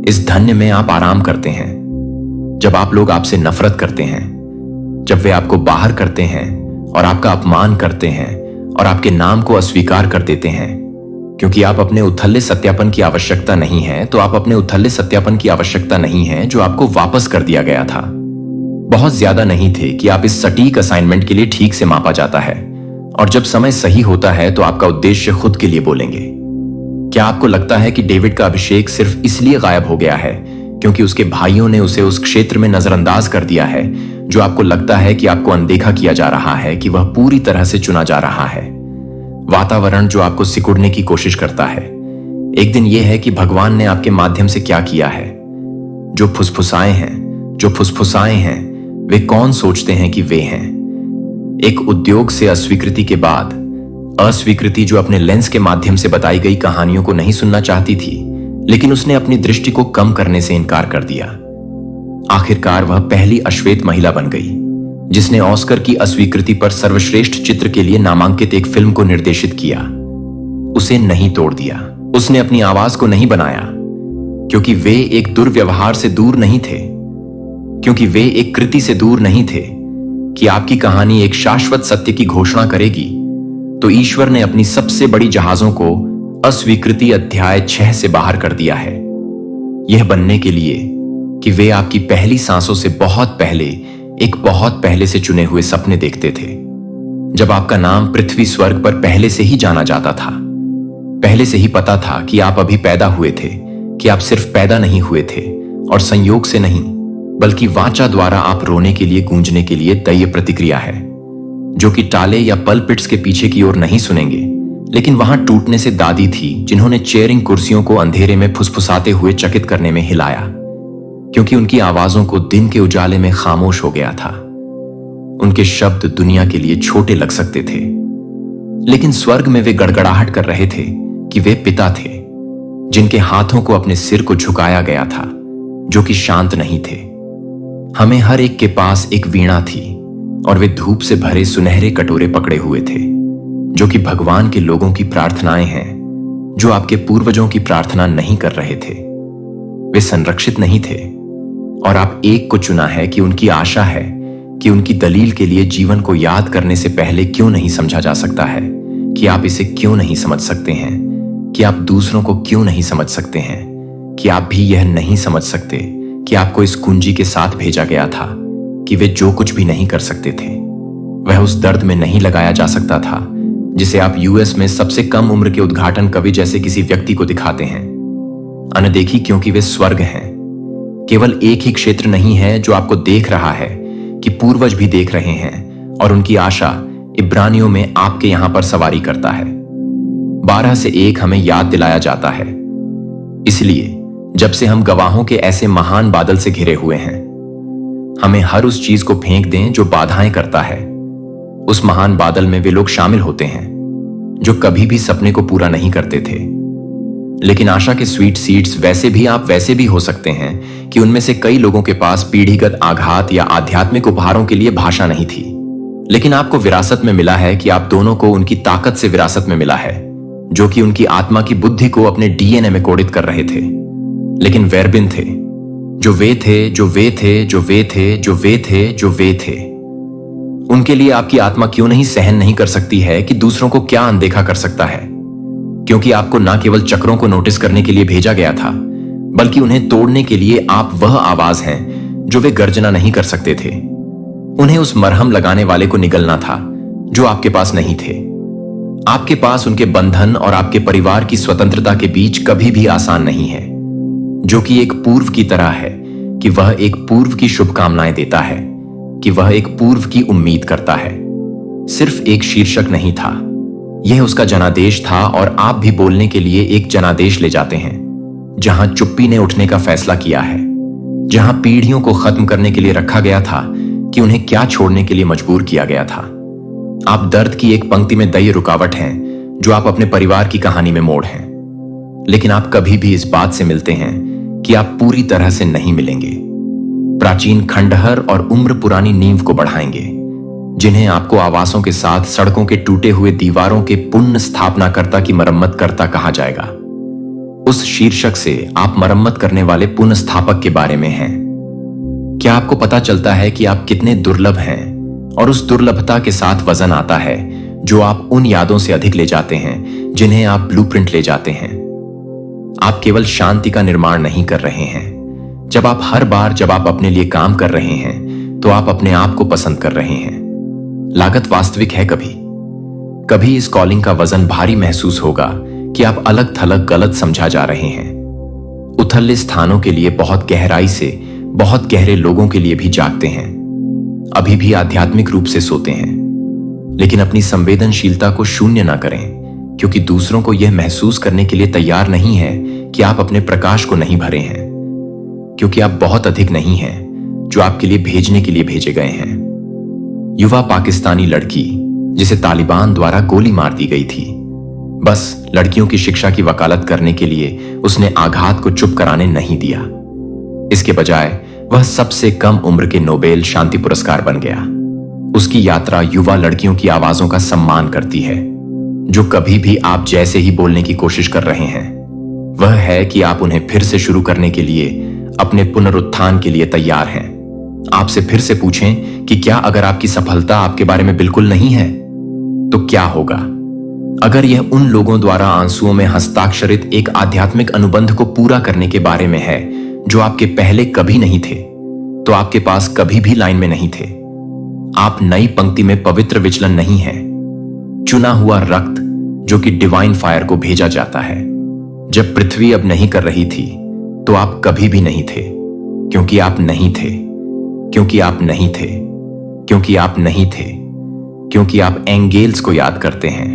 इस धन्य में आप आराम करते हैं जब आप लोग आपसे नफरत करते हैं, जब वे आपको बाहर करते हैं और आपका अपमान करते हैं और आपके नाम को अस्वीकार कर देते हैं, क्योंकि आप अपने उथल्ले सत्यापन की आवश्यकता नहीं है। तो आप अपने उथल्ले सत्यापन की आवश्यकता नहीं है जो आपको वापस कर दिया गया था। बहुत ज्यादा नहीं थे कि आप इस सटीक असाइनमेंट के लिए ठीक से मापा जाता है, और जब समय सही होता है तो आपका उद्देश्य खुद के लिए बोलेंगे। क्या आपको लगता है कि डेविड का अभिषेक सिर्फ इसलिए गायब हो गया है क्योंकि उसके भाइयों ने उसे उस क्षेत्र में नजरअंदाज कर दिया है जो आपको लगता है कि आपको अनदेखा किया जा रहा है, कि वह पूरी तरह से चुना जा रहा है? वातावरण जो आपको सिकुड़ने की कोशिश करता है। एक दिन यह है कि भगवान ने आपके माध्यम से क्या किया है। जो फुसफुसाए हैं वे कौन सोचते हैं कि वे हैं? एक उद्योग से अस्वीकृति के बाद अस्वीकृति जो अपने लेंस के माध्यम से बताई गई कहानियों को नहीं सुनना चाहती थी, लेकिन उसने अपनी दृष्टि को कम करने से इनकार कर दिया। आखिरकार वह पहली अश्वेत महिला बन गई जिसने ऑस्कर की अस्वीकृति पर सर्वश्रेष्ठ चित्र के लिए नामांकित एक फिल्म को निर्देशित किया। उसे नहीं तोड़ दिया, उसने अपनी आवाज को नहीं बनाया, क्योंकि वे एक दुर्व्यवहार से दूर नहीं थे, क्योंकि वे एक कृति से दूर नहीं थे कि आपकी कहानी एक शाश्वत सत्य की घोषणा करेगी। तो ईश्वर ने अपनी सबसे बड़ी जहाजों को अस्वीकृति अध्याय 6 से बाहर कर दिया है, यह बनने के लिए कि वे आपकी पहली सांसों से बहुत पहले एक बहुत पहले से चुने हुए सपने देखते थे, जब आपका नाम पृथ्वी स्वर्ग पर पहले से ही जाना जाता था। पहले से ही पता था कि आप अभी पैदा हुए थे, कि आप सिर्फ पैदा नहीं हुए थे और संयोग से नहीं, बल्कि वाचा द्वारा आप रोने के लिए, गूंजने के लिए दैय प्रतिक्रिया है, जो कि टाले या पलपिट्स के पीछे की ओर नहीं सुनेंगे, लेकिन वहां टूटने से दादी थी जिन्होंने चेयरिंग कुर्सियों को अंधेरे में फुसफुसाते हुए चकित करने में हिलाया, क्योंकि उनकी आवाजों को दिन के उजाले में खामोश हो गया था। उनके शब्द दुनिया के लिए छोटे लग सकते थे, लेकिन स्वर्ग में वे गड़गड़ाहट कर रहे थे कि वे पिता थे जिनके हाथों को अपने सिर को झुकाया गया था, जो कि शांत नहीं थे। हमें हर एक के पास एक वीणा थी और वे धूप से भरे सुनहरे कटोरे पकड़े हुए थे, जो कि भगवान के लोगों की प्रार्थनाएं हैं, जो आपके पूर्वजों की प्रार्थना नहीं कर रहे थे। वे संरक्षित नहीं थे और आप एक को चुना है कि उनकी आशा है कि उनकी दलील के लिए जीवन को याद करने से पहले क्यों नहीं समझा जा सकता है, कि आप इसे क्यों नहीं समझ सकते हैं, कि आप दूसरों को क्यों नहीं समझ सकते हैं, कि आप भी यह नहीं समझ सकते कि आपको इस कुंजी के साथ भेजा गया था कि वे जो कुछ भी नहीं कर सकते थे वह उस दर्द में नहीं लगाया जा सकता था जिसे आप यूएस में सबसे कम उम्र के उद्घाटन कवि जैसे किसी व्यक्ति को दिखाते हैं। अनदेखी क्योंकि वे स्वर्ग हैं। केवल एक ही क्षेत्र नहीं है जो आपको देख रहा है कि पूर्वज भी देख रहे हैं, और उनकी आशा इब्रानियों में आपके यहां पर सवारी करता है। 12 से 1 हमें याद दिलाया जाता है। इसलिए जब से हम गवाहों के ऐसे महान बादल से घिरे हुए हैं, हमें हर उस चीज को फेंक दें जो बाधाएं करता है। उस महान बादल में वे लोग शामिल होते हैं जो कभी भी सपने को पूरा नहीं करते थे, लेकिन आशा के स्वीट सीड्स वैसे भी हो सकते हैं कि उनमें से कई लोगों के पास पीढ़ीगत आघात या आध्यात्मिक उपहारों के लिए भाषा नहीं थी, लेकिन आपको विरासत में मिला है कि आप दोनों को उनकी ताकत से विरासत में मिला है, जो कि उनकी आत्मा की बुद्धि को अपने डीएनए में कोडित कर रहे थे। लेकिन वेरबिन थे, जो वे थे, जो वे थे, जो वे थे, जो वे थे, जो वे थे। उनके लिए आपकी आत्मा क्यों नहीं सहन नहीं कर सकती है कि दूसरों को क्या अनदेखा कर सकता है, क्योंकि आपको न केवल चक्रों को नोटिस करने के लिए भेजा गया था, बल्कि उन्हें तोड़ने के लिए आप वह आवाज हैं जो वे गर्जना नहीं कर सकते थे। उन्हें उस मरहम लगाने वाले को निगलना था जो आपके पास नहीं थे। आपके पास उनके बंधन और आपके परिवार की स्वतंत्रता के बीच कभी भी आसान नहीं है, जो कि एक पूर्व की तरह है कि वह एक पूर्व की शुभकामनाएं देता है, कि वह एक पूर्व की उम्मीद करता है। सिर्फ एक शीर्षक नहीं था, यह उसका जनादेश था, और आप भी बोलने के लिए एक जनादेश ले जाते हैं जहां चुप्पी ने उठने का फैसला किया है, जहां पीढ़ियों को खत्म करने के लिए रखा गया था कि उन्हें क्या छोड़ने के लिए मजबूर किया गया था। आप दर्द की एक पंक्ति में दई रुकावट हैं जो आप अपने परिवार की कहानी में मोड़ हैं, लेकिन आप कभी भी इस बात से मिलते हैं कि आप पूरी तरह से नहीं मिलेंगे। प्राचीन खंडहर और उम्र पुरानी नींव को बढ़ाएंगे, जिन्हें आपको आवासों के साथ सड़कों के टूटे हुए दीवारों के पुनः स्थापनाकर्ता की मरम्मत करता कहा जाएगा। उस शीर्षक से आप मरम्मत करने वाले पुनः स्थापक के बारे में हैं। क्या आपको पता चलता है कि आप कितने दुर्लभ हैं, और उस दुर्लभता के साथ वजन आता है जो आप उन यादों से अधिक ले जाते हैं जिन्हें आप ब्लूप्रिंट ले जाते हैं। आप केवल शांति का निर्माण नहीं कर रहे हैं। जब आप अपने लिए काम कर रहे हैं तो आप अपने आप को पसंद कर रहे हैं। लागत वास्तविक है। कभी इस कॉलिंग का वजन भारी महसूस होगा कि आप अलग थलग गलत समझा जा रहे हैं। उथले स्थानों के लिए बहुत गहराई से बहुत गहरे लोगों के लिए भी जागते हैं, अभी भी आध्यात्मिक रूप से सोते हैं, लेकिन अपनी संवेदनशीलता को शून्य ना करें, क्योंकि दूसरों को यह महसूस करने के लिए तैयार नहीं है कि आप अपने प्रकाश को नहीं भरे हैं, क्योंकि आप बहुत अधिक नहीं हैं जो आपके लिए भेजने के लिए भेजे गए हैं। युवा पाकिस्तानी लड़की जिसे तालिबान द्वारा गोली मार दी गई थी, बस लड़कियों की शिक्षा की वकालत करने के लिए उसने आघात को चुप कराने नहीं दिया। इसके बजाय वह सबसे कम उम्र के नोबेल शांति पुरस्कार बन गया। उसकी यात्रा युवा लड़कियों की आवाजों का सम्मान करती है, जो कभी भी आप जैसे ही बोलने की कोशिश कर रहे हैं। वह है कि आप उन्हें फिर से शुरू करने के लिए, अपने पुनरुत्थान के लिए तैयार हैं। आपसे फिर से पूछें कि क्या अगर आपकी सफलता आपके बारे में बिल्कुल नहीं है तो क्या होगा? अगर यह उन लोगों द्वारा आंसुओं में हस्ताक्षरित एक आध्यात्मिक अनुबंध को पूरा करने के बारे में है जो आपके पहले कभी नहीं थे, तो आपके पास कभी भी लाइन में नहीं थे। आप नई पंक्ति में पवित्र विचलन नहीं है, चुना हुआ रक्त जो कि डिवाइन फायर को भेजा जाता है। जब पृथ्वी अब नहीं कर रही थी तो आप कभी भी नहीं थे, क्योंकि आप नहीं थे, क्योंकि आप नहीं थे, क्योंकि आप नहीं थे, क्योंकि आप एंगेल्स को याद करते हैं,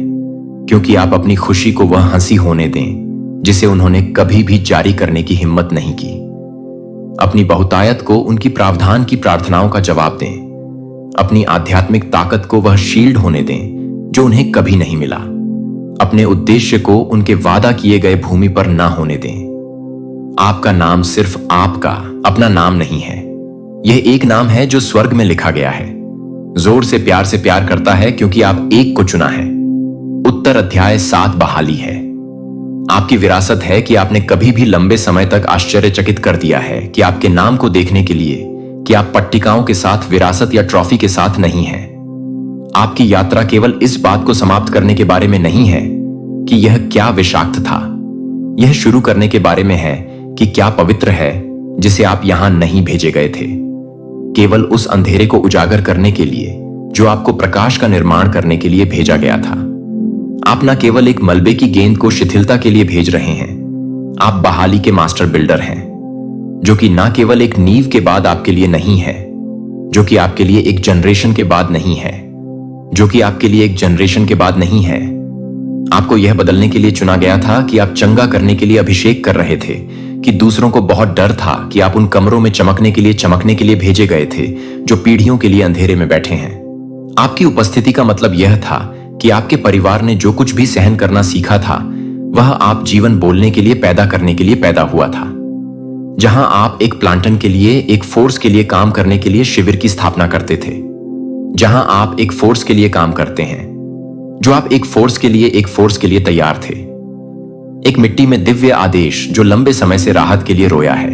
क्योंकि आप अपनी खुशी को वह हंसी होने दें जिसे उन्होंने कभी भी जारी करने की हिम्मत नहीं की। अपनी बहुतायत को उनकी प्रावधान की प्रार्थनाओं का जवाब दें, अपनी आध्यात्मिक ताकत को वह शील्ड होने दें जो उन्हें कभी नहीं मिला। अपने उद्देश्य को उनके वादा किए गए भूमि पर ना होने दें। आपका नाम सिर्फ आपका अपना नाम नहीं है, यह एक नाम है जो स्वर्ग में लिखा गया है। जोर से प्यार करता है क्योंकि आप एक को चुना है। उत्तर अध्याय 7 बहाली है। आपकी विरासत है कि आपने कभी भी लंबे समय तक आश्चर्यचकित कर दिया है कि आपके नाम को देखने के लिए कि आप पट्टिकाओं के साथ विरासत या ट्रॉफी के साथ नहीं हैं। आपकी यात्रा केवल इस बात को समाप्त करने के बारे में नहीं है कि यह क्या विषाक्त था, यह शुरू करने के बारे में है कि क्या पवित्र है जिसे आप यहां नहीं भेजे गए थे, केवल उस अंधेरे को उजागर करने के लिए जो आपको प्रकाश का निर्माण करने के लिए भेजा गया था। आप न केवल एक मलबे की गेंद को शिथिलता के लिए भेज रहे हैं, आप बहाली के मास्टर बिल्डर हैं, जो कि न केवल एक नींव के बाद आपके लिए नहीं है, जो कि आपके लिए एक जनरेशन के बाद नहीं है, जो कि आपके लिए एक जनरेशन के बाद नहीं है। आपको यह बदलने के लिए चुना गया था कि आप चंगा करने के लिए अभिषेक कर रहे थे, कि दूसरों को बहुत डर था कि आप उन कमरों में चमकने के लिए भेजे गए थे जो पीढ़ियों के लिए अंधेरे में बैठे हैं। आपकी उपस्थिति का मतलब यह था कि आपके परिवार ने जो कुछ भी सहन करना सीखा था वह आप जीवन बोलने के लिए पैदा करने के लिए पैदा हुआ था। जहां आप एक प्लांटन के लिए एक फोर्स के लिए काम करने के लिए शिविर की स्थापना करते थे, जहां आप एक फोर्स के लिए काम करते हैं, जो आप एक फोर्स के लिए तैयार थे। एक मिट्टी में दिव्य आदेश जो लंबे समय से राहत के लिए रोया है।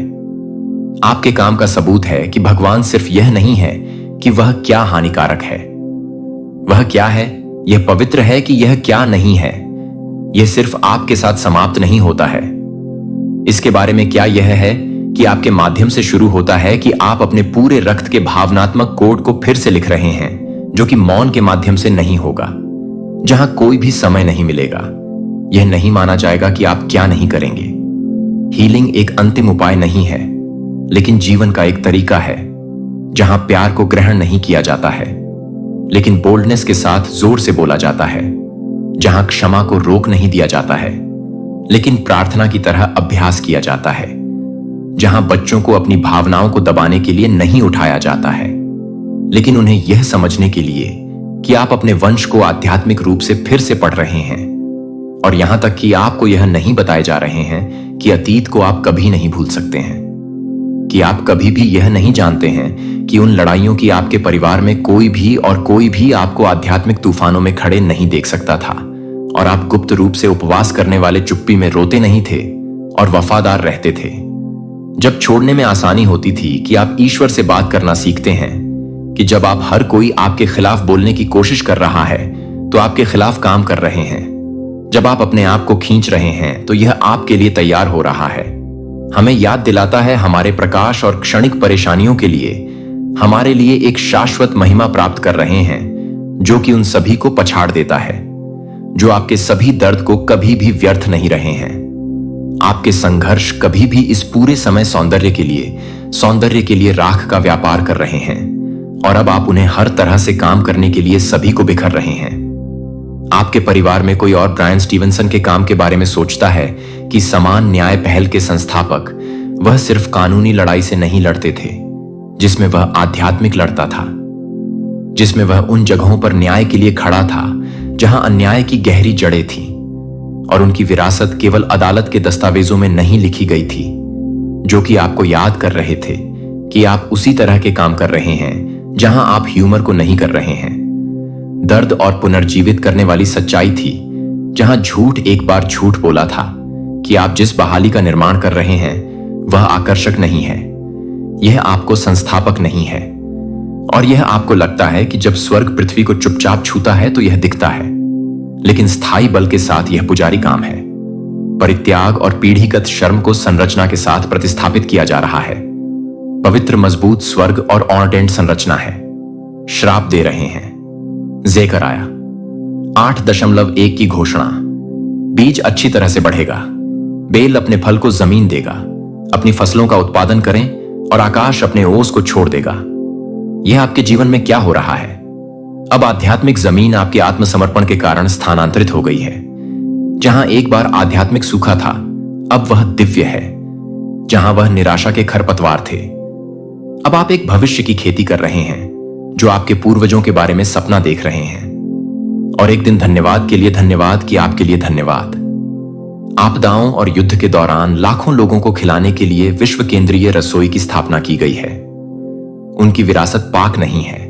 आपके काम का सबूत है कि भगवान सिर्फ यह नहीं है कि वह क्या हानिकारक है, वह क्या है, यह पवित्र है कि यह क्या नहीं है। यह सिर्फ आपके साथ समाप्त नहीं होता है। इसके बारे में क्या यह है कि आपके माध्यम से शुरू होता है कि आप अपने पूरे रक्त के भावनात्मक कोड को फिर से लिख रहे हैं, जो कि मौन के माध्यम से नहीं होगा, जहां कोई भी समय नहीं मिलेगा। यह नहीं माना जाएगा कि आप क्या नहीं करेंगे। हीलिंग एक अंतिम उपाय नहीं है, लेकिन जीवन का एक तरीका है, जहां प्यार को ग्रहण नहीं किया जाता है, लेकिन बोल्डनेस के साथ जोर से बोला जाता है, जहां क्षमा को रोक नहीं दिया जाता है, लेकिन प्रार्थना की तरह अभ्यास किया जाता है, जहां बच्चों को अपनी भावनाओं को दबाने के लिए नहीं उठाया जाता है, लेकिन उन्हें यह समझने के लिए कि आप अपने वंश को आध्यात्मिक रूप से फिर से पढ़ रहे हैं, और यहां तक कि आपको यह नहीं बताए जा रहे हैं कि अतीत को आप कभी नहीं भूल सकते हैं, कि आप कभी भी यह नहीं जानते हैं कि उन लड़ाइयों की आपके परिवार में कोई भी आपको आध्यात्मिक तूफानों में खड़े नहीं देख सकता था, और आप गुप्त रूप से उपवास करने वाले चुप्पी में रोते नहीं थे और वफादार रहते थे। जब छोड़ने में आसानी होती थी कि आप ईश्वर से बात करना सीखते हैं, कि जब आप हर कोई आपके खिलाफ बोलने की कोशिश कर रहा है तो आपके खिलाफ काम कर रहे हैं। जब आप अपने आप को खींच रहे हैं तो यह आपके लिए तैयार हो रहा है। हमें याद दिलाता है हमारे प्रकाश और क्षणिक परेशानियों के लिए हमारे लिए एक शाश्वत महिमा प्राप्त कर रहे हैं, जो कि उन सभी को पछाड़ देता है, जो आपके सभी दर्द को कभी भी व्यर्थ नहीं रहे हैं। आपके संघर्ष कभी भी इस पूरे समय सौंदर्य के लिए राख का व्यापार कर रहे हैं, और अब आप उन्हें हर तरह से काम करने के लिए सभी को बिखर रहे हैं। आपके परिवार में कोई और ब्रायन स्टीवनसन के काम के बारे में सोचता है कि समान न्याय पहल के संस्थापक वह सिर्फ कानूनी लड़ाई से नहीं लड़ते थे, जिसमें वह आध्यात्मिक लड़ता था, जिसमें वह उन जगहों पर न्याय के लिए खड़ा था जहां अन्याय की गहरी जड़ें थीं, और उनकी विरासत केवल अदालत के दस्तावेजों में नहीं लिखी गई थी, जो कि आपको याद कर रहे थे कि आप उसी तरह के काम कर रहे हैं जहां आप ह्यूमर को नहीं कर रहे हैं। दर्द और पुनर्जीवित करने वाली सच्चाई थी, जहां झूठ एक बार झूठ बोला था कि आप जिस बहाली का निर्माण कर रहे हैं वह आकर्षक नहीं है, यह आपको संस्थापक नहीं है, और यह आपको लगता है कि जब स्वर्ग पृथ्वी को चुपचाप छूता है तो यह दिखता है, लेकिन स्थायी बल के साथ यह पुजारी काम है। परित्याग और पीढ़ीगत शर्म को संरचना के साथ प्रतिस्थापित किया जा रहा है। पवित्र मजबूत स्वर्ग और ऑर्डेंट संरचना है। श्राप दे रहे हैं। ज़ेकराया 8.1 की घोषणा। बीज अच्छी तरह से बढ़ेगा, बेल अपने फल को जमीन देगा, अपनी फसलों का उत्पादन करें और आकाश अपने ओस को छोड़ देगा। यह आपके जीवन में क्या हो रहा है? अब आध्यात्मिक जमीन आपके आत्मसमर्पण के कारण स्थानांतरित हो गई है। जहां एक बार आध्यात्मिक सूखा था, अब वह दिव्य है। जहां वह निराशा के खरपतवार थे, अब आप एक भविष्य की खेती कर रहे हैं, जो आपके पूर्वजों के बारे में सपना देख रहे हैं। और एक दिन धन्यवाद के लिए धन्यवाद कि आपके लिए धन्यवाद। आपदाओं और युद्ध के दौरान लाखों लोगों को खिलाने के लिए विश्व केंद्रीय रसोई की स्थापना की गई है। उनकी विरासत पाक नहीं है,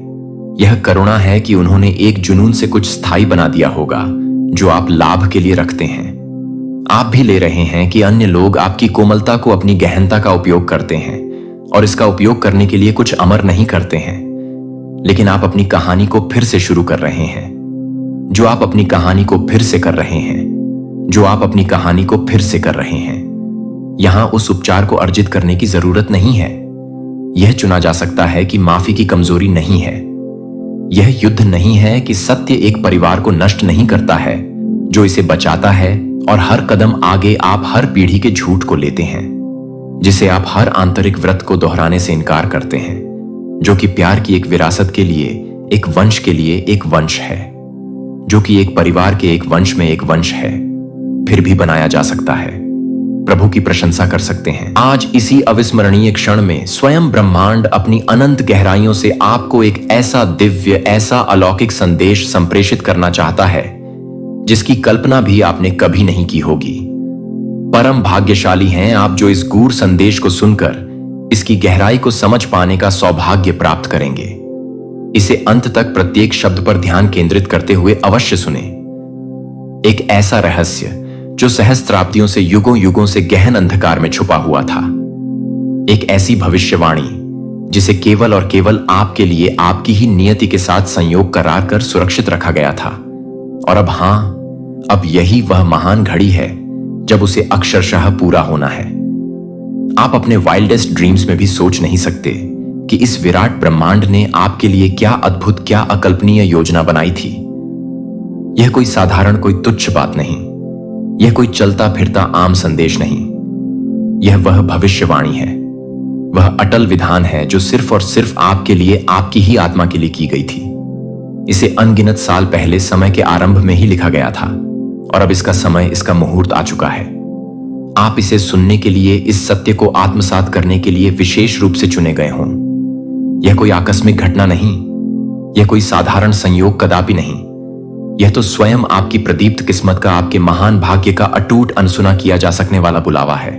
यह करुणा है कि उन्होंने एक जुनून से कुछ स्थायी बना दिया होगा जो आप लाभ के लिए रखते हैं। आप भी ले रहे हैं कि अन्य लोग आपकी कोमलता को अपनी गहनता का उपयोग करते हैं और इसका उपयोग करने के लिए कुछ अमर नहीं करते हैं। लेकिन आप अपनी कहानी को फिर से शुरू कर रहे हैं। जो आप अपनी कहानी को फिर से कर रहे हैं, जो आप अपनी कहानी को फिर से कर रहे हैं, यहां उस उपचार को अर्जित करने की जरूरत नहीं है। यह चुना जा सकता है कि माफी की कमजोरी नहीं है। यह युद्ध नहीं है कि सत्य एक परिवार को नष्ट नहीं करता है, जो इसे बचाता है। और हर कदम आगे आप हर पीढ़ी के झूठ को लेते हैं, जिसे आप हर आंतरिक व्रत को दोहराने से इनकार करते हैं, जो कि प्यार की एक विरासत के लिए, एक वंश के लिए एक वंश है, जो कि एक परिवार के एक वंश में एक वंश है, फिर भी बनाया जा सकता है। प्रभु की प्रशंसा कर सकते हैं। आज इसी अविस्मरणीय क्षण में स्वयं ब्रह्मांड अपनी अनंत गहराइयों से आपको एक ऐसा दिव्य, ऐसा अलौकिक संदेश संप्रेषित करना चाहता है जिसकी कल्पना भी आपने कभी नहीं की होगी। परम भाग्यशाली हैं आप जो इस गूढ़ संदेश को सुनकर इसकी गहराई को समझ पाने का सौभाग्य प्राप्त करेंगे। इसे अंत तक प्रत्येक शब्द पर ध्यान केंद्रित करते हुए अवश्य सुने। एक ऐसा रहस्य जो सहस्त्राब्दियों से, युगों युगों से गहन अंधकार में छुपा हुआ था। एक ऐसी भविष्यवाणी जिसे केवल और केवल आपके लिए आपकी ही नियति के साथ संयोग करार कर सुरक्षित रखा गया था। और अब हां, अब यही वह महान घड़ी है जब उसे अक्षरशः पूरा होना है। आप अपने वाइल्डेस्ट ड्रीम्स में भी सोच नहीं सकते कि इस विराट ब्रह्मांड ने आपके लिए क्या अद्भुत, क्या अकल्पनीय योजना बनाई थी। यह कोई साधारण, कोई तुच्छ बात नहीं। यह कोई चलता फिरता आम संदेश नहीं। यह वह भविष्यवाणी है, वह अटल विधान है जो सिर्फ और सिर्फ आपके लिए, आपकी ही आत्मा के लिए की गई थी। इसे अनगिनत साल पहले समय के आरंभ में ही लिखा गया था और अब इसका समय, इसका मुहूर्त आ चुका है। आप इसे सुनने के लिए, इस सत्य को आत्मसात करने के लिए विशेष रूप से चुने गए हों। यह कोई आकस्मिक घटना नहीं, यह कोई साधारण संयोग कदापि नहीं। यह तो स्वयं आपकी प्रदीप्त किस्मत का, आपके महान भाग्य का अटूट अनसुना किया जा सकने वाला बुलावा है।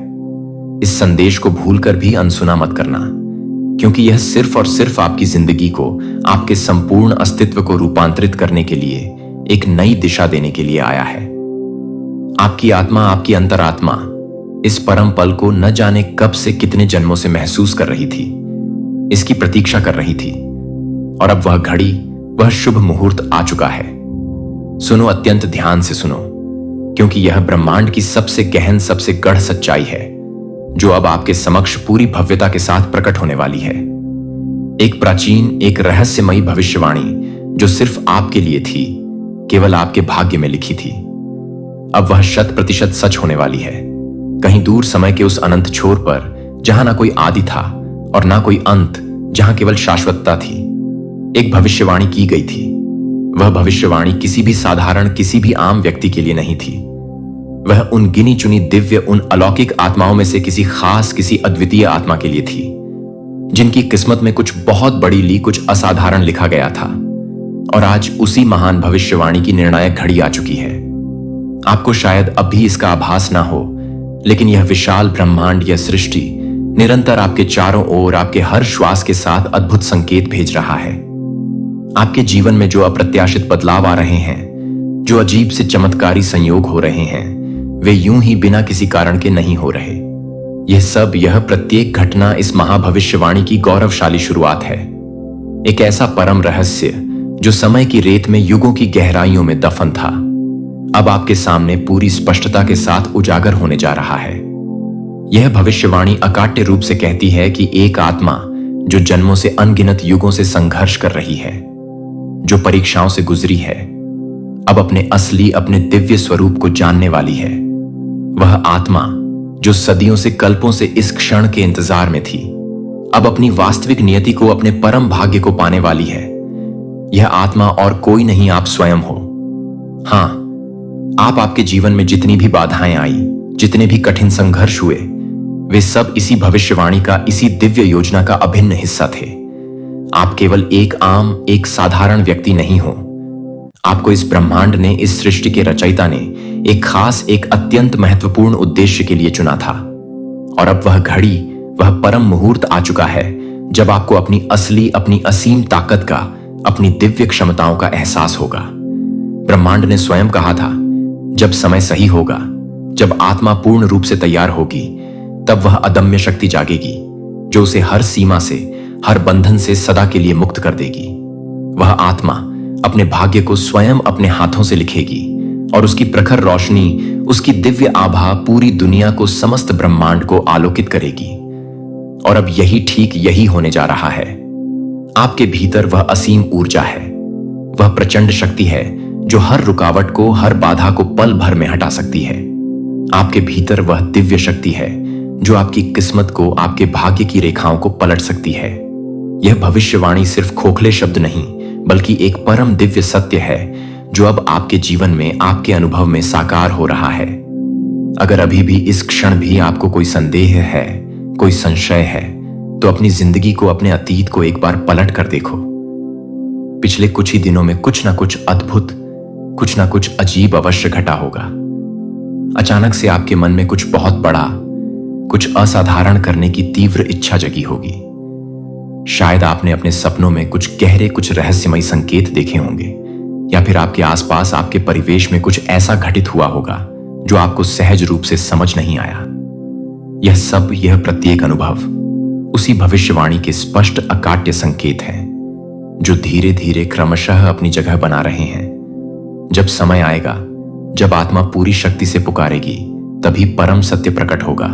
इस संदेश को भूलकर भी अनसुना मत करना, क्योंकि यह सिर्फ और सिर्फ आपकी जिंदगी को, आपके संपूर्ण अस्तित्व को रूपांतरित करने के लिए, एक नई दिशा देने के लिए आया है। आपकी आत्मा, आपकी अंतरात्मा इस परम पल को न जाने कब से, कितने जन्मों से महसूस कर रही थी, इसकी प्रतीक्षा कर रही थी। और अब वह घड़ी, वह शुभ मुहूर्त आ चुका है। सुनो, अत्यंत ध्यान से सुनो, क्योंकि यह ब्रह्मांड की सबसे गहन, सबसे गढ़ सच्चाई है जो अब आपके समक्ष पूरी भव्यता के साथ प्रकट होने वाली है। एक प्राचीन, एक रहस्यमयी भविष्यवाणी जो सिर्फ आपके लिए थी, केवल आपके भाग्य में लिखी थी। अब वह 100% सच होने वाली है। कहीं दूर समय के उस अनंत छोर पर, जहां ना कोई आदि था और ना कोई अंत, जहां केवल शाश्वतता थी, एक भविष्यवाणी की गई थी। वह भविष्यवाणी किसी भी साधारण, किसी भी आम व्यक्ति के लिए नहीं थी। वह उन गिनी चुनी दिव्य, उन अलौकिक आत्माओं में से किसी खास, किसी अद्वितीय आत्मा के लिए थी, जिनकी किस्मत में कुछ बहुत बड़ी ली, कुछ असाधारण लिखा गया था। और आज उसी महान भविष्यवाणी की निर्णायक घड़ी आ चुकी है। आपको शायद अब भी इसका आभास ना हो, लेकिन यह विशाल ब्रह्मांड, यह सृष्टि निरंतर आपके चारों ओर, आपके हर श्वास के साथ अद्भुत संकेत भेज रहा है। आपके जीवन में जो अप्रत्याशित बदलाव आ रहे हैं, जो अजीब से चमत्कारी संयोग हो रहे हैं, वे यूं ही बिना किसी कारण के नहीं हो रहे। यह सब, यह प्रत्येक घटना इस महाभविष्यवाणी की गौरवशाली शुरुआत है। एक ऐसा परम रहस्य जो समय की रेत में, युगों की गहराइयों में दफन था, अब आपके सामने पूरी स्पष्टता के साथ उजागर होने जा रहा है। यह भविष्यवाणी अकाट्य रूप से कहती है कि एक आत्मा जो जन्मों से, अनगिनत युगों से संघर्ष कर रही है, जो परीक्षाओं से गुजरी है, अब अपने असली, अपने दिव्य स्वरूप को जानने वाली है। वह आत्मा जो सदियों से, कल्पों से इस क्षण के इंतजार में थी, अब अपनी वास्तविक नियति को, अपने परम भाग्य को पाने वाली है। यह आत्मा और कोई नहीं, आप स्वयं हो। हां, आप, आपके जीवन में जितनी भी बाधाएं आई, जितने भी कठिन संघर्ष हुए, वे सब इसी भविष्यवाणी का, इसी दिव्य योजना का अभिन्न हिस्सा थे। आप केवल एक साधारण व्यक्ति नहीं हो। आपको इस ब्रह्मांड ने, इस सृष्टि के रचयिता ने एक खास, एक अत्यंत महत्वपूर्ण उद्देश्य के लिए चुना था। और अब वह घड़ी, वह परम मुहूर्त आ चुका है जब आपको अपनी असली, अपनी असीम ताकत का, अपनी दिव्य क्षमताओं का एहसास होगा। ब्रह्मांड ने स्वयं कहा था, जब समय सही होगा, जब आत्मा पूर्ण रूप से तैयार होगी, तब वह अदम्य शक्ति जागेगी जो उसे हर सीमा से, हर बंधन से सदा के लिए मुक्त कर देगी। वह आत्मा अपने भाग्य को स्वयं अपने हाथों से लिखेगी और उसकी प्रखर रोशनी, उसकी दिव्य आभा पूरी दुनिया को, समस्त ब्रह्मांड को आलोकित करेगी। और अब ठीक यही होने जा रहा है। आपके भीतर वह असीम ऊर्जा है, वह प्रचंड शक्ति है जो हर रुकावट को, हर बाधा को पल भर में हटा सकती है। आपके भीतर वह दिव्य शक्ति है जो आपकी किस्मत को, आपके भाग्य की रेखाओं को पलट सकती है। यह भविष्यवाणी सिर्फ खोखले शब्द नहीं, बल्कि एक परम दिव्य सत्य है जो अब आपके जीवन में, आपके अनुभव में साकार हो रहा है। अगर अभी भी, इस क्षण भी आपको कोई संदेह है, कोई संशय है, तो अपनी जिंदगी को, अपने अतीत को एक बार पलट कर देखो। पिछले कुछ ही दिनों में कुछ ना कुछ अद्भुत, कुछ ना कुछ अजीब अवश्य घटा होगा। अचानक से आपके मन में कुछ बहुत बड़ा, कुछ असाधारण करने की तीव्र इच्छा जगी होगी। शायद आपने अपने सपनों में कुछ गहरे, कुछ रहस्यमयी संकेत देखे होंगे, या फिर आपके आसपास, आपके परिवेश में कुछ ऐसा घटित हुआ होगा जो आपको सहज रूप से समझ नहीं आया। यह सब, यह प्रत्येक अनुभव उसी भविष्यवाणी के स्पष्ट, अकाट्य संकेत हैं जो धीरे धीरे क्रमशः अपनी जगह बना रहे हैं। जब समय आएगा, जब आत्मा पूरी शक्ति से पुकारेगी, तभी परम सत्य प्रकट होगा।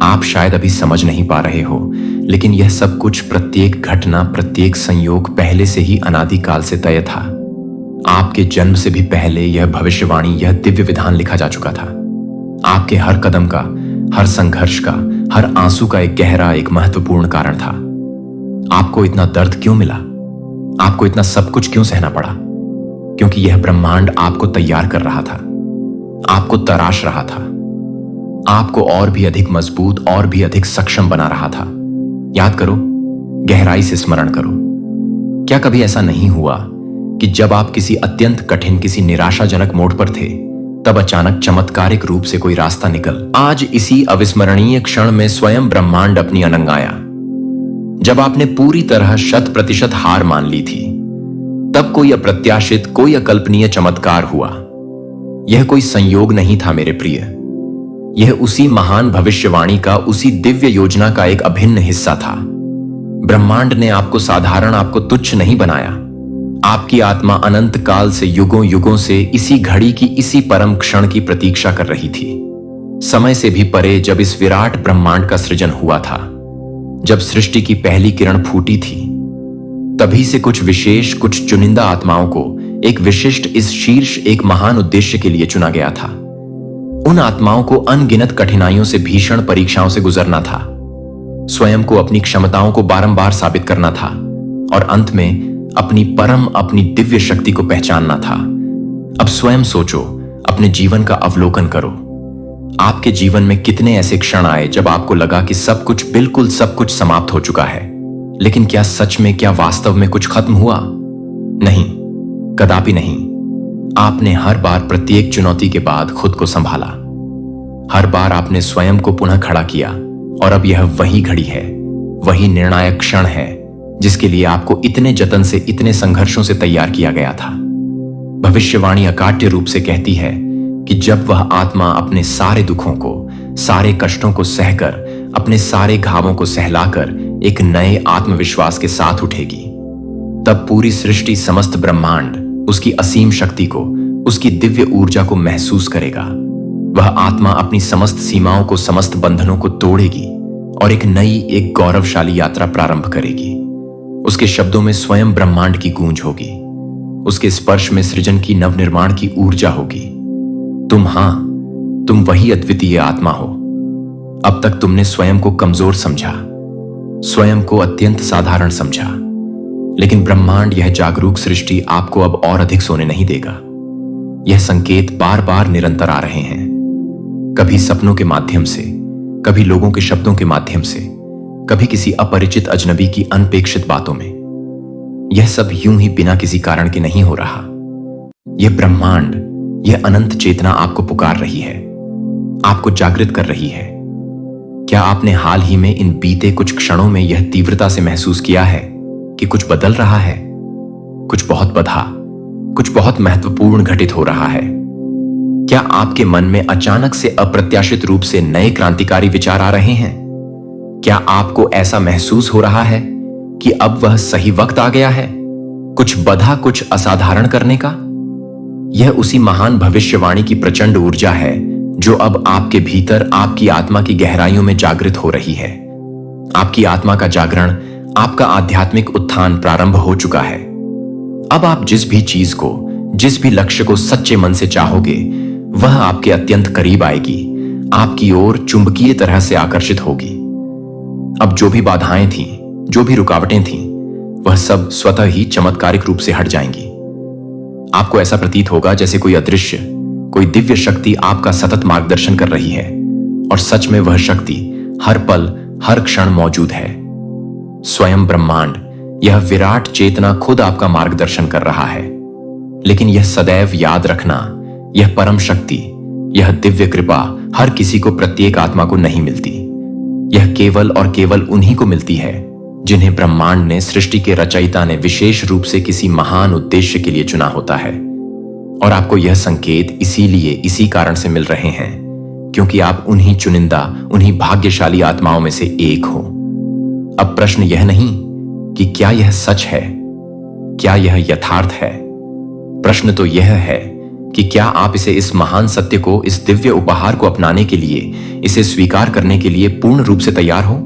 आप शायद अभी समझ नहीं पा रहे हो, लेकिन यह सब कुछ, प्रत्येक घटना, प्रत्येक संयोग पहले से ही अनादिकाल से तय था। आपके जन्म से भी पहले यह भविष्यवाणी, यह दिव्य विधान लिखा जा चुका था। आपके हर कदम का, हर संघर्ष का, हर आंसू का एक गहरा, एक महत्वपूर्ण कारण था। आपको इतना दर्द क्यों मिला? आपको इतना सब कुछ क्यों सहना पड़ा? क्योंकि यह ब्रह्मांड आपको तैयार कर रहा था, आपको तराश रहा था, आपको और भी अधिक मजबूत, और भी अधिक सक्षम बना रहा था। याद करो, गहराई से स्मरण करो। क्या कभी ऐसा नहीं हुआ कि जब आप किसी अत्यंत कठिन, किसी निराशाजनक मोड़ पर थे, तब अचानक चमत्कारिक रूप से कोई रास्ता निकल आज इसी अविस्मरणीय क्षण में स्वयं ब्रह्मांड अपनी अनंगाया? जब आपने पूरी तरह 100% हार मान ली थी, तब कोई अप्रत्याशित, कोई अकल्पनीय चमत्कार हुआ। यह कोई संयोग नहीं था मेरे प्रिय, यह उसी महान भविष्यवाणी का, उसी दिव्य योजना का एक अभिन्न हिस्सा था। ब्रह्मांड ने आपको साधारण, आपको तुच्छ नहीं बनाया। आपकी आत्मा अनंत काल से, युगों युगों से इसी घड़ी की, इसी परम क्षण की प्रतीक्षा कर रही थी। समय से भी परे जब इस विराट ब्रह्मांड का सृजन हुआ था, जब सृष्टि की पहली किरण फूटी थी, तभी से कुछ विशेष, कुछ चुनिंदा आत्माओं को एक विशिष्ट, इस शीर्ष, एक महान उद्देश्य के लिए चुना गया था। उन आत्माओं को अनगिनत कठिनाइयों से, भीषण परीक्षाओं से गुजरना था, स्वयं को, अपनी क्षमताओं को बारंबार साबित करना था, और अंत में अपनी परम, अपनी दिव्य शक्ति को पहचानना था। अब स्वयं सोचो, अपने जीवन का अवलोकन करो। आपके जीवन में कितने ऐसे क्षण आए जब आपको लगा कि सब कुछ, बिल्कुल सब कुछ समाप्त हो चुका है, लेकिन क्या सच में, क्या वास्तव में कुछ खत्म हुआ? नहीं, कदापि नहीं। आपने हर बार, प्रत्येक चुनौती के बाद खुद को संभाला। हर बार आपने स्वयं को पुनः खड़ा किया, और अब यह वही घड़ी है, वही निर्णायक क्षण है जिसके लिए आपको इतने जतन से, इतने संघर्षों से तैयार किया गया था। भविष्यवाणी अकाट्य रूप से कहती है कि जब वह आत्मा अपने सारे दुखों को, सारे कष्टों को सहकर, अपने सारे घावों को सहलाकर एक नए आत्मविश्वास के साथ उठेगी, तब पूरी सृष्टि, समस्त ब्रह्मांड उसकी असीम शक्ति को, उसकी दिव्य ऊर्जा को महसूस करेगा। वह आत्मा अपनी समस्त सीमाओं को, समस्त बंधनों को तोड़ेगी और एक नई, एक गौरवशाली यात्रा प्रारंभ करेगी। उसके शब्दों में स्वयं ब्रह्मांड की गूंज होगी, उसके स्पर्श में सृजन की, नवनिर्माण की ऊर्जा होगी। तुम वही अद्वितीय आत्मा हो। अब तक तुमने स्वयं को कमजोर समझा, स्वयं को अत्यंत साधारण समझा, लेकिन ब्रह्मांड, यह जागरूक सृष्टि आपको अब और अधिक सोने नहीं देगा। यह संकेत बार बार निरंतर आ रहे हैं, कभी सपनों के माध्यम से, कभी लोगों के शब्दों के माध्यम से, कभी किसी अपरिचित अजनबी की अनपेक्षित बातों में। यह सब यूं ही बिना किसी कारण के नहीं हो रहा। यह ब्रह्मांड, यह अनंत चेतना आपको पुकार रही है, आपको जागृत कर रही है। क्या आपने हाल ही में इन बीते कुछ क्षणों में यह तीव्रता से महसूस किया है कि कुछ बदल रहा है? कुछ बहुत बड़ा, कुछ बहुत महत्वपूर्ण घटित हो रहा है। क्या आपके मन में अचानक से अप्रत्याशित रूप से नए क्रांतिकारी विचार आ रहे हैं? क्या आपको ऐसा महसूस हो रहा है कि अब वह सही वक्त आ गया है कुछ बधा, कुछ असाधारण करने का? यह उसी महान भविष्यवाणी की प्रचंड ऊर्जा है जो अब आपके भीतर, आपकी आत्मा की गहराइयों में जागृत हो रही है। आपकी आत्मा का जागरण, आपका आध्यात्मिक उत्थान प्रारंभ हो चुका है। अब आप जिस भी चीज को, जिस भी लक्ष्य को सच्चे मन से चाहोगे, वह आपके अत्यंत करीब आएगी, आपकी ओर चुंबकीय तरह से आकर्षित होगी। अब जो भी बाधाएं थीं, जो भी रुकावटें थीं, वह सब स्वतः ही चमत्कारिक रूप से हट जाएंगी। आपको ऐसा प्रतीत होगा जैसे कोई अदृश्य, कोई दिव्य शक्ति आपका सतत मार्गदर्शन कर रही है, और सच में वह शक्ति हर पल, हर क्षण मौजूद है। स्वयं ब्रह्मांड, यह विराट चेतना खुद आपका मार्गदर्शन कर रहा है। लेकिन यह सदैव याद रखना, यह परम शक्ति, यह दिव्य कृपा हर किसी को, प्रत्येक आत्मा को नहीं मिलती। यह केवल और केवल उन्हीं को मिलती है जिन्हें ब्रह्मांड ने, सृष्टि के रचयिता ने विशेष रूप से किसी महान उद्देश्य के लिए चुना होता है। और आपको यह संकेत इसीलिए, इसी कारण से मिल रहे हैं क्योंकि आप उन्हीं चुनिंदा, उन्हीं भाग्यशाली आत्माओं में से एक हो। अब प्रश्न यह नहीं कि क्या यह सच है, क्या यह यथार्थ है। प्रश्न तो यह है कि क्या आप इस महान सत्य को, इस दिव्य उपहार को अपनाने के लिए, इसे स्वीकार करने के लिए पूर्ण रूप से तैयार हो?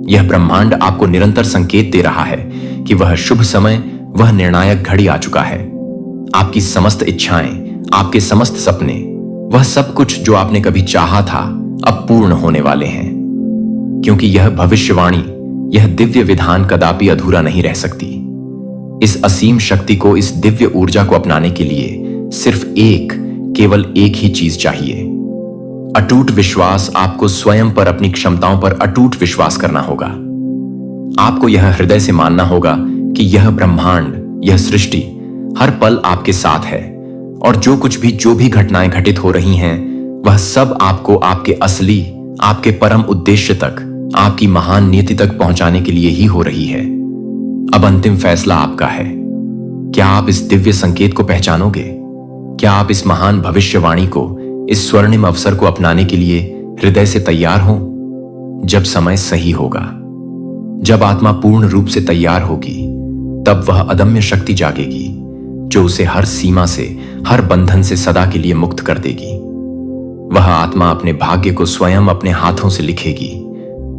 यह ब्रह्मांड आपको निरंतर संकेत दे रहा है कि वह शुभ समय, वह निर्णायक घड़ी आ चुका है। आपकी समस्त इच्छाएं, आपके समस्त सपने, वह सब कुछ जो आपने कभी चाहा था, अब पूर्ण होने वाले हैं। क्योंकि यह भविष्यवाणी, यह दिव्य विधान कदापि अधूरा नहीं रह सकती। इस असीम शक्ति को, इस दिव्य ऊर्जा को अपनाने के लिए सिर्फ एक, केवल एक ही चीज चाहिए। अटूट विश्वास। आपको स्वयं पर, अपनी क्षमताओं पर अटूट विश्वास करना होगा। आपको यह हृदय से मानना होगा कि यह ब्रह्मांड, यह सृष्टि हर पल आपके साथ है, और जो कुछ भी, जो भी घटनाएं घटित हो रही हैं, वह सब आपको आपके असली, आपके परम उद्देश्य तक, आपकी महान नियति तक पहुंचाने के लिए ही हो रही है। अब अंतिम फैसला आपका है। क्या आप इस दिव्य संकेत को पहचानोगे? क्या आप इस महान भविष्यवाणी को, इस स्वर्णिम अवसर को अपनाने के लिए हृदय से तैयार हो? जब समय सही होगा, जब आत्मा पूर्ण रूप से तैयार होगी, तब वह अदम्य शक्ति जागेगी जो उसे हर सीमा से, हर बंधन से सदा के लिए मुक्त कर देगी। वह आत्मा अपने भाग्य को स्वयं अपने हाथों से लिखेगी,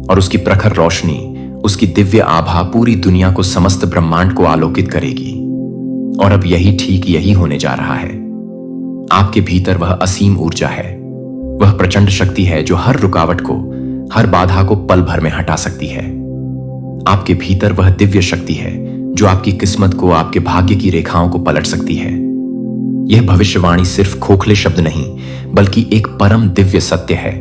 और उसकी प्रखर रोशनी, उसकी दिव्य आभा पूरी दुनिया को, समस्त ब्रह्मांड को आलोकित करेगी। और अब यही, ठीक यही होने जा रहा है। आपके भीतर वह असीम ऊर्जा है, वह प्रचंड शक्ति है जो हर रुकावट को, हर बाधा को पल भर में हटा सकती है। आपके भीतर वह दिव्य शक्ति है जो आपकी किस्मत को, आपके भाग्य की रेखाओं को पलट सकती है। यह भविष्यवाणी सिर्फ खोखले शब्द नहीं, बल्कि एक परम दिव्य सत्य है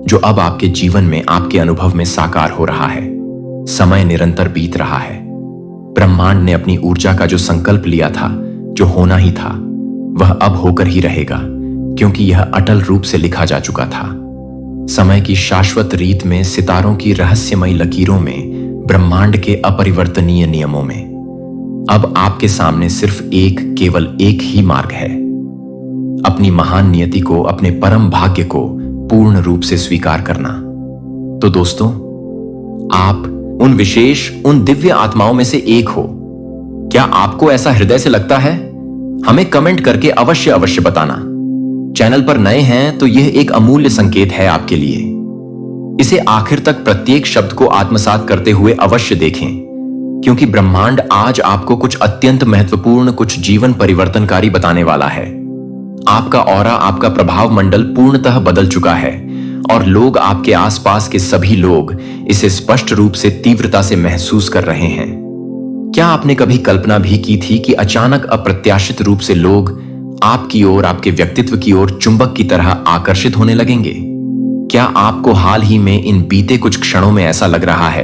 जो अब आपके जीवन में, आपके अनुभव में साकार हो रहा है। समय निरंतर बीत रहा है। ब्रह्मांड ने अपनी ऊर्जा का जो संकल्प लिया था, जो होना ही था, वह अब होकर ही रहेगा, क्योंकि यह अटल रूप से लिखा जा चुका था। समय की शाश्वत रीत में, सितारों की रहस्यमयी लकीरों में, ब्रह्मांड के अपरिवर्तनीय नियमों में। अब आपके सामने सिर्फ एक, केवल एक ही मार्ग है। अपनी महान नियति को, अपने परम भाग्य को पूर्ण रूप से स्वीकार करना। तो दोस्तों, आप उन विशेष, उन दिव्य आत्माओं में से एक हो। क्या आपको ऐसा हृदय से लगता है? हमें कमेंट करके अवश्य अवश्य बताना। चैनल पर नए हैं तो यह एक अमूल्य संकेत है आपके लिए। इसे आखिर तक, प्रत्येक शब्द को आत्मसात करते हुए अवश्य देखें, क्योंकि ब्रह्मांड आज आपको कुछ अत्यंत महत्वपूर्ण, कुछ जीवन परिवर्तनकारी बताने वाला है। आपका ऑरा, आपका प्रभाव मंडल पूर्णतः बदल चुका है, और लोग, आपके आसपास के सभी लोग इसे स्पष्ट रूप से, तीव्रता से महसूस कर रहे हैं। क्या आपने कभी कल्पना भी की थी कि अचानक, अप्रत्याशित रूप से लोग आपकी ओर, आपके व्यक्तित्व की ओर चुंबक की तरह आकर्षित होने लगेंगे? क्या आपको हाल ही में, इन बीते कुछ क्षणों में ऐसा लग रहा है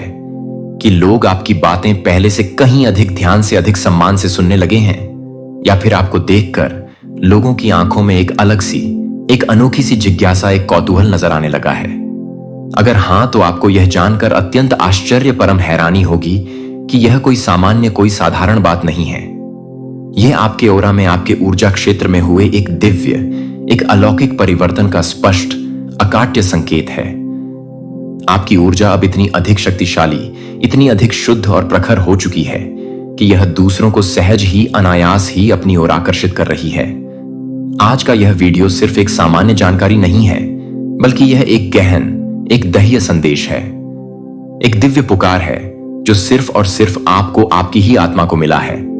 कि लोग आपकी बातें पहले से कहीं अधिक ध्यान से, अधिक सम्मान से सुनने लगे हैं, या फिर आपको देखकर लोगों की आंखों में एक अलग सी, एक अनोखी सी जिज्ञासा, एक कौतूहल नजर आने लगा है? अगर हां, तो आपको यह जानकर अत्यंत आश्चर्य परम हैरानी होगी कि यह कोई सामान्य, कोई साधारण बात नहीं है। यह आपके ओरा में, आपके ऊर्जा क्षेत्र में हुए एक दिव्य, एक अलौकिक परिवर्तन का स्पष्ट, अकाट्य संकेत है। आपकी ऊर्जा अब इतनी अधिक शक्तिशाली, इतनी अधिक शुद्ध और प्रखर हो चुकी है कि यह दूसरों को सहज ही, अनायास ही अपनी ओर आकर्षित कर रही है। आज का यह वीडियो सिर्फ एक सामान्य जानकारी नहीं है, बल्कि यह एक गहन, एक दह्य संदेश है, एक दिव्य पुकार है जो सिर्फ और सिर्फ आपको, आपकी ही आत्मा को मिला है।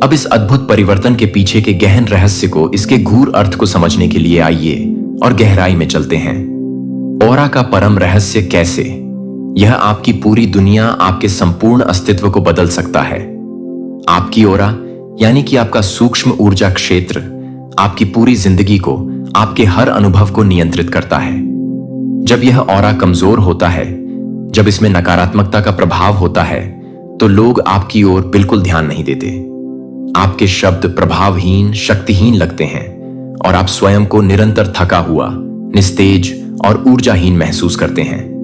अब इस अद्भुत परिवर्तन के पीछे के गहन रहस्य को, इसके गूढ़ अर्थ को समझने के लिए आइए और गहराई में चलते हैं। ऑरा का परम रहस्य कैसे यह आपकी पूरी दुनिया, आपके संपूर्ण अस्तित्व को बदल सकता है। आपकी ओरा यानी कि आपका सूक्ष्म ऊर्जा क्षेत्र आपकी पूरी जिंदगी को, आपके हर अनुभव को नियंत्रित करता है। जब यह ऑरा कमजोर होता है, जब इसमें नकारात्मकता का प्रभाव होता है, तो लोग आपकी ओर बिल्कुल ध्यान नहीं देते। आपके शब्द प्रभावहीन, शक्तिहीन लगते हैं और आप स्वयं को निरंतर थका हुआ, निस्तेज और ऊर्जाहीन महसूस करते हैं।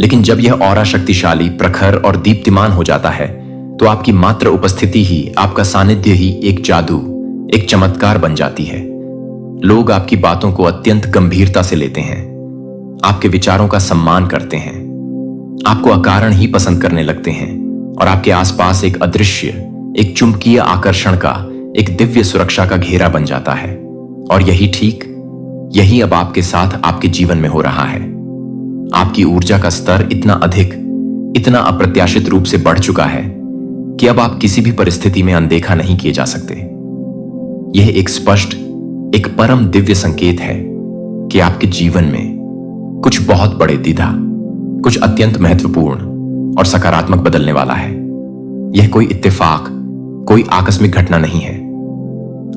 लेकिन जब यह ऑरा शक्तिशाली, प्रखर और दीप्तिमान हो जाता है, तो आपकी मात्र उपस्थिति ही, आपका सानिध्य ही एक जादू, एक चमत्कार बन जाती है। लोग आपकी बातों को अत्यंत गंभीरता से लेते हैं, आपके विचारों का सम्मान करते हैं, आपको अकारण ही पसंद करने लगते हैं और आपके आसपास एक अदृश्य, एक चुंबकीय आकर्षण का, एक दिव्य सुरक्षा का घेरा बन जाता है। और यही अब आपके साथ, आपके जीवन में हो रहा है। आपकी ऊर्जा का स्तर इतना अधिक, इतना अप्रत्याशित रूप से बढ़ चुका है कि अब आप किसी भी परिस्थिति में अनदेखा नहीं किए जा सकते। यह एक स्पष्ट, एक परम दिव्य संकेत है कि आपके जीवन में कुछ बहुत बड़े, द्विधा, कुछ अत्यंत महत्वपूर्ण और सकारात्मक बदलने वाला है। यह कोई इत्तेफाक, कोई आकस्मिक घटना नहीं है।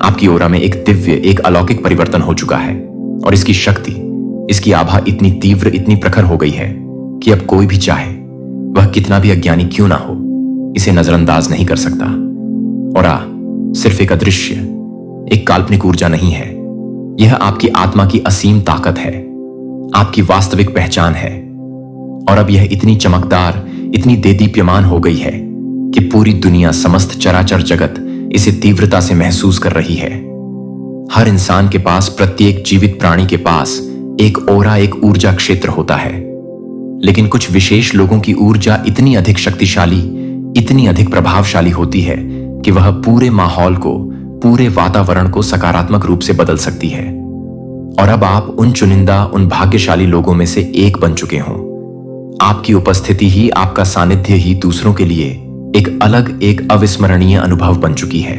आपकी ओरा में एक दिव्य, एक अलौकिक परिवर्तन हो चुका है और इसकी शक्ति, इसकी आभा इतनी तीव्र, इतनी प्रखर हो गई है कि अब कोई भी चाहे, वह कितना भी अज्ञानी क्यों ना हो, इसे नजरअंदाज नहीं कर सकता। ओरा सिर्फ एक अदृश्य, एक काल्पनिक ऊर्जा नहीं है। यह आपकी आत्मा की असीम ताकत है, आपकी वास्तविक पहचान है। और अब यह इतनी चमकदार, इतनी देदीप्यमान हो गई है कि पूरी दुनिया, समस्त चराचर जगत इसे तीव्रता से महसूस कर रही है। हर इंसान के पास, प्रत्येक जीवित प्राणी के पास एक ओरा, एक ऊर्जा क्षेत्र होता है। लेकिन कुछ विशेष लोगों की ऊर्जा इतनी अधिक शक्तिशाली, इतनी अधिक प्रभावशाली होती है कि वह पूरे माहौल को, पूरे वातावरण को सकारात्मक रूप से बदल सकती है। और अब आप उन चुनिंदा, उन भाग्यशाली लोगों में से एक बन चुके हों। आपकी उपस्थिति ही, आपका सानिध्य ही दूसरों के लिए एक अलग, एक अविस्मरणीय अनुभव बन चुकी है।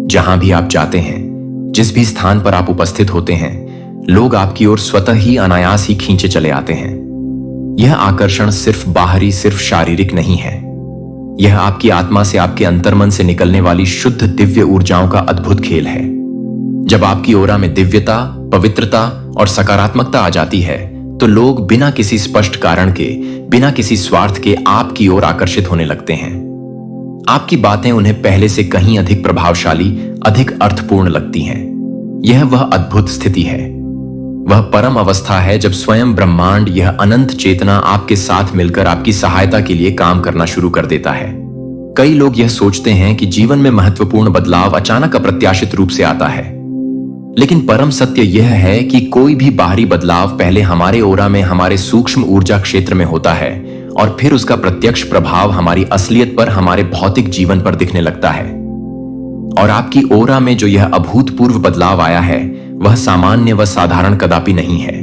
जहां भी आप जाते हैं, जिस भी स्थान पर आप उपस्थित होते हैं, लोग आपकी ओर स्वतः ही, अनायास ही खींचे चले आते हैं। यह आकर्षण सिर्फ बाहरी, सिर्फ शारीरिक नहीं है। यह आपकी आत्मा से, आपके अंतर्मन से निकलने वाली शुद्ध दिव्य ऊर्जाओं का अद्भुत खेल है। जब आपकी ओरा में दिव्यता, पवित्रता और सकारात्मकता आ जाती है, तो लोग बिना किसी स्पष्ट कारण के, बिना किसी स्वार्थ के आपकी ओर आकर्षित होने लगते हैं। आपकी बातें उन्हें पहले से कहीं अधिक प्रभावशाली, अधिक अर्थपूर्ण लगती हैं। यह वह अद्भुत स्थिति है, वह परम अवस्था है जब स्वयं ब्रह्मांड, यह अनंत चेतना आपके साथ मिलकर आपकी सहायता के लिए काम करना शुरू कर देता है। कई लोग यह सोचते हैं कि जीवन में महत्वपूर्ण बदलाव अचानक, अप्रत्याशित रूप से आता है। लेकिन परम सत्य यह है कि कोई भी बाहरी बदलाव पहले हमारे ओरा में, हमारे सूक्ष्म ऊर्जा क्षेत्र में होता है और फिर उसका प्रत्यक्ष प्रभाव हमारी असलियत पर, हमारे भौतिक जीवन पर दिखने लगता है। और आपकी ओरा में जो यह अभूतपूर्व बदलाव आया है, वह सामान्य व साधारण कदापि नहीं है।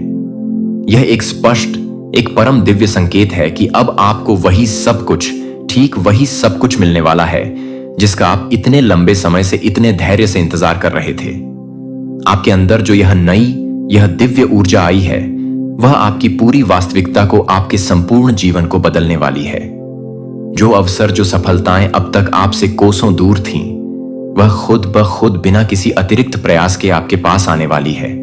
यह एक स्पष्ट, एक परम दिव्य संकेत है कि अब आपको वही सब कुछ, ठीक वही सब कुछ मिलने वाला है जिसका आप इतने लंबे समय से, इतने धैर्य से इंतजार कर रहे थे। आपके अंदर जो यह नई, यह दिव्य ऊर्जा आई है, वह आपकी पूरी वास्तविकता को, आपके संपूर्ण जीवन को बदलने वाली है। जो अवसर, जो सफलताएं अब तक आपसे कोसों दूर थीं, वह खुद ब खुद, बिना किसी अतिरिक्त प्रयास के आपके पास आने वाली है।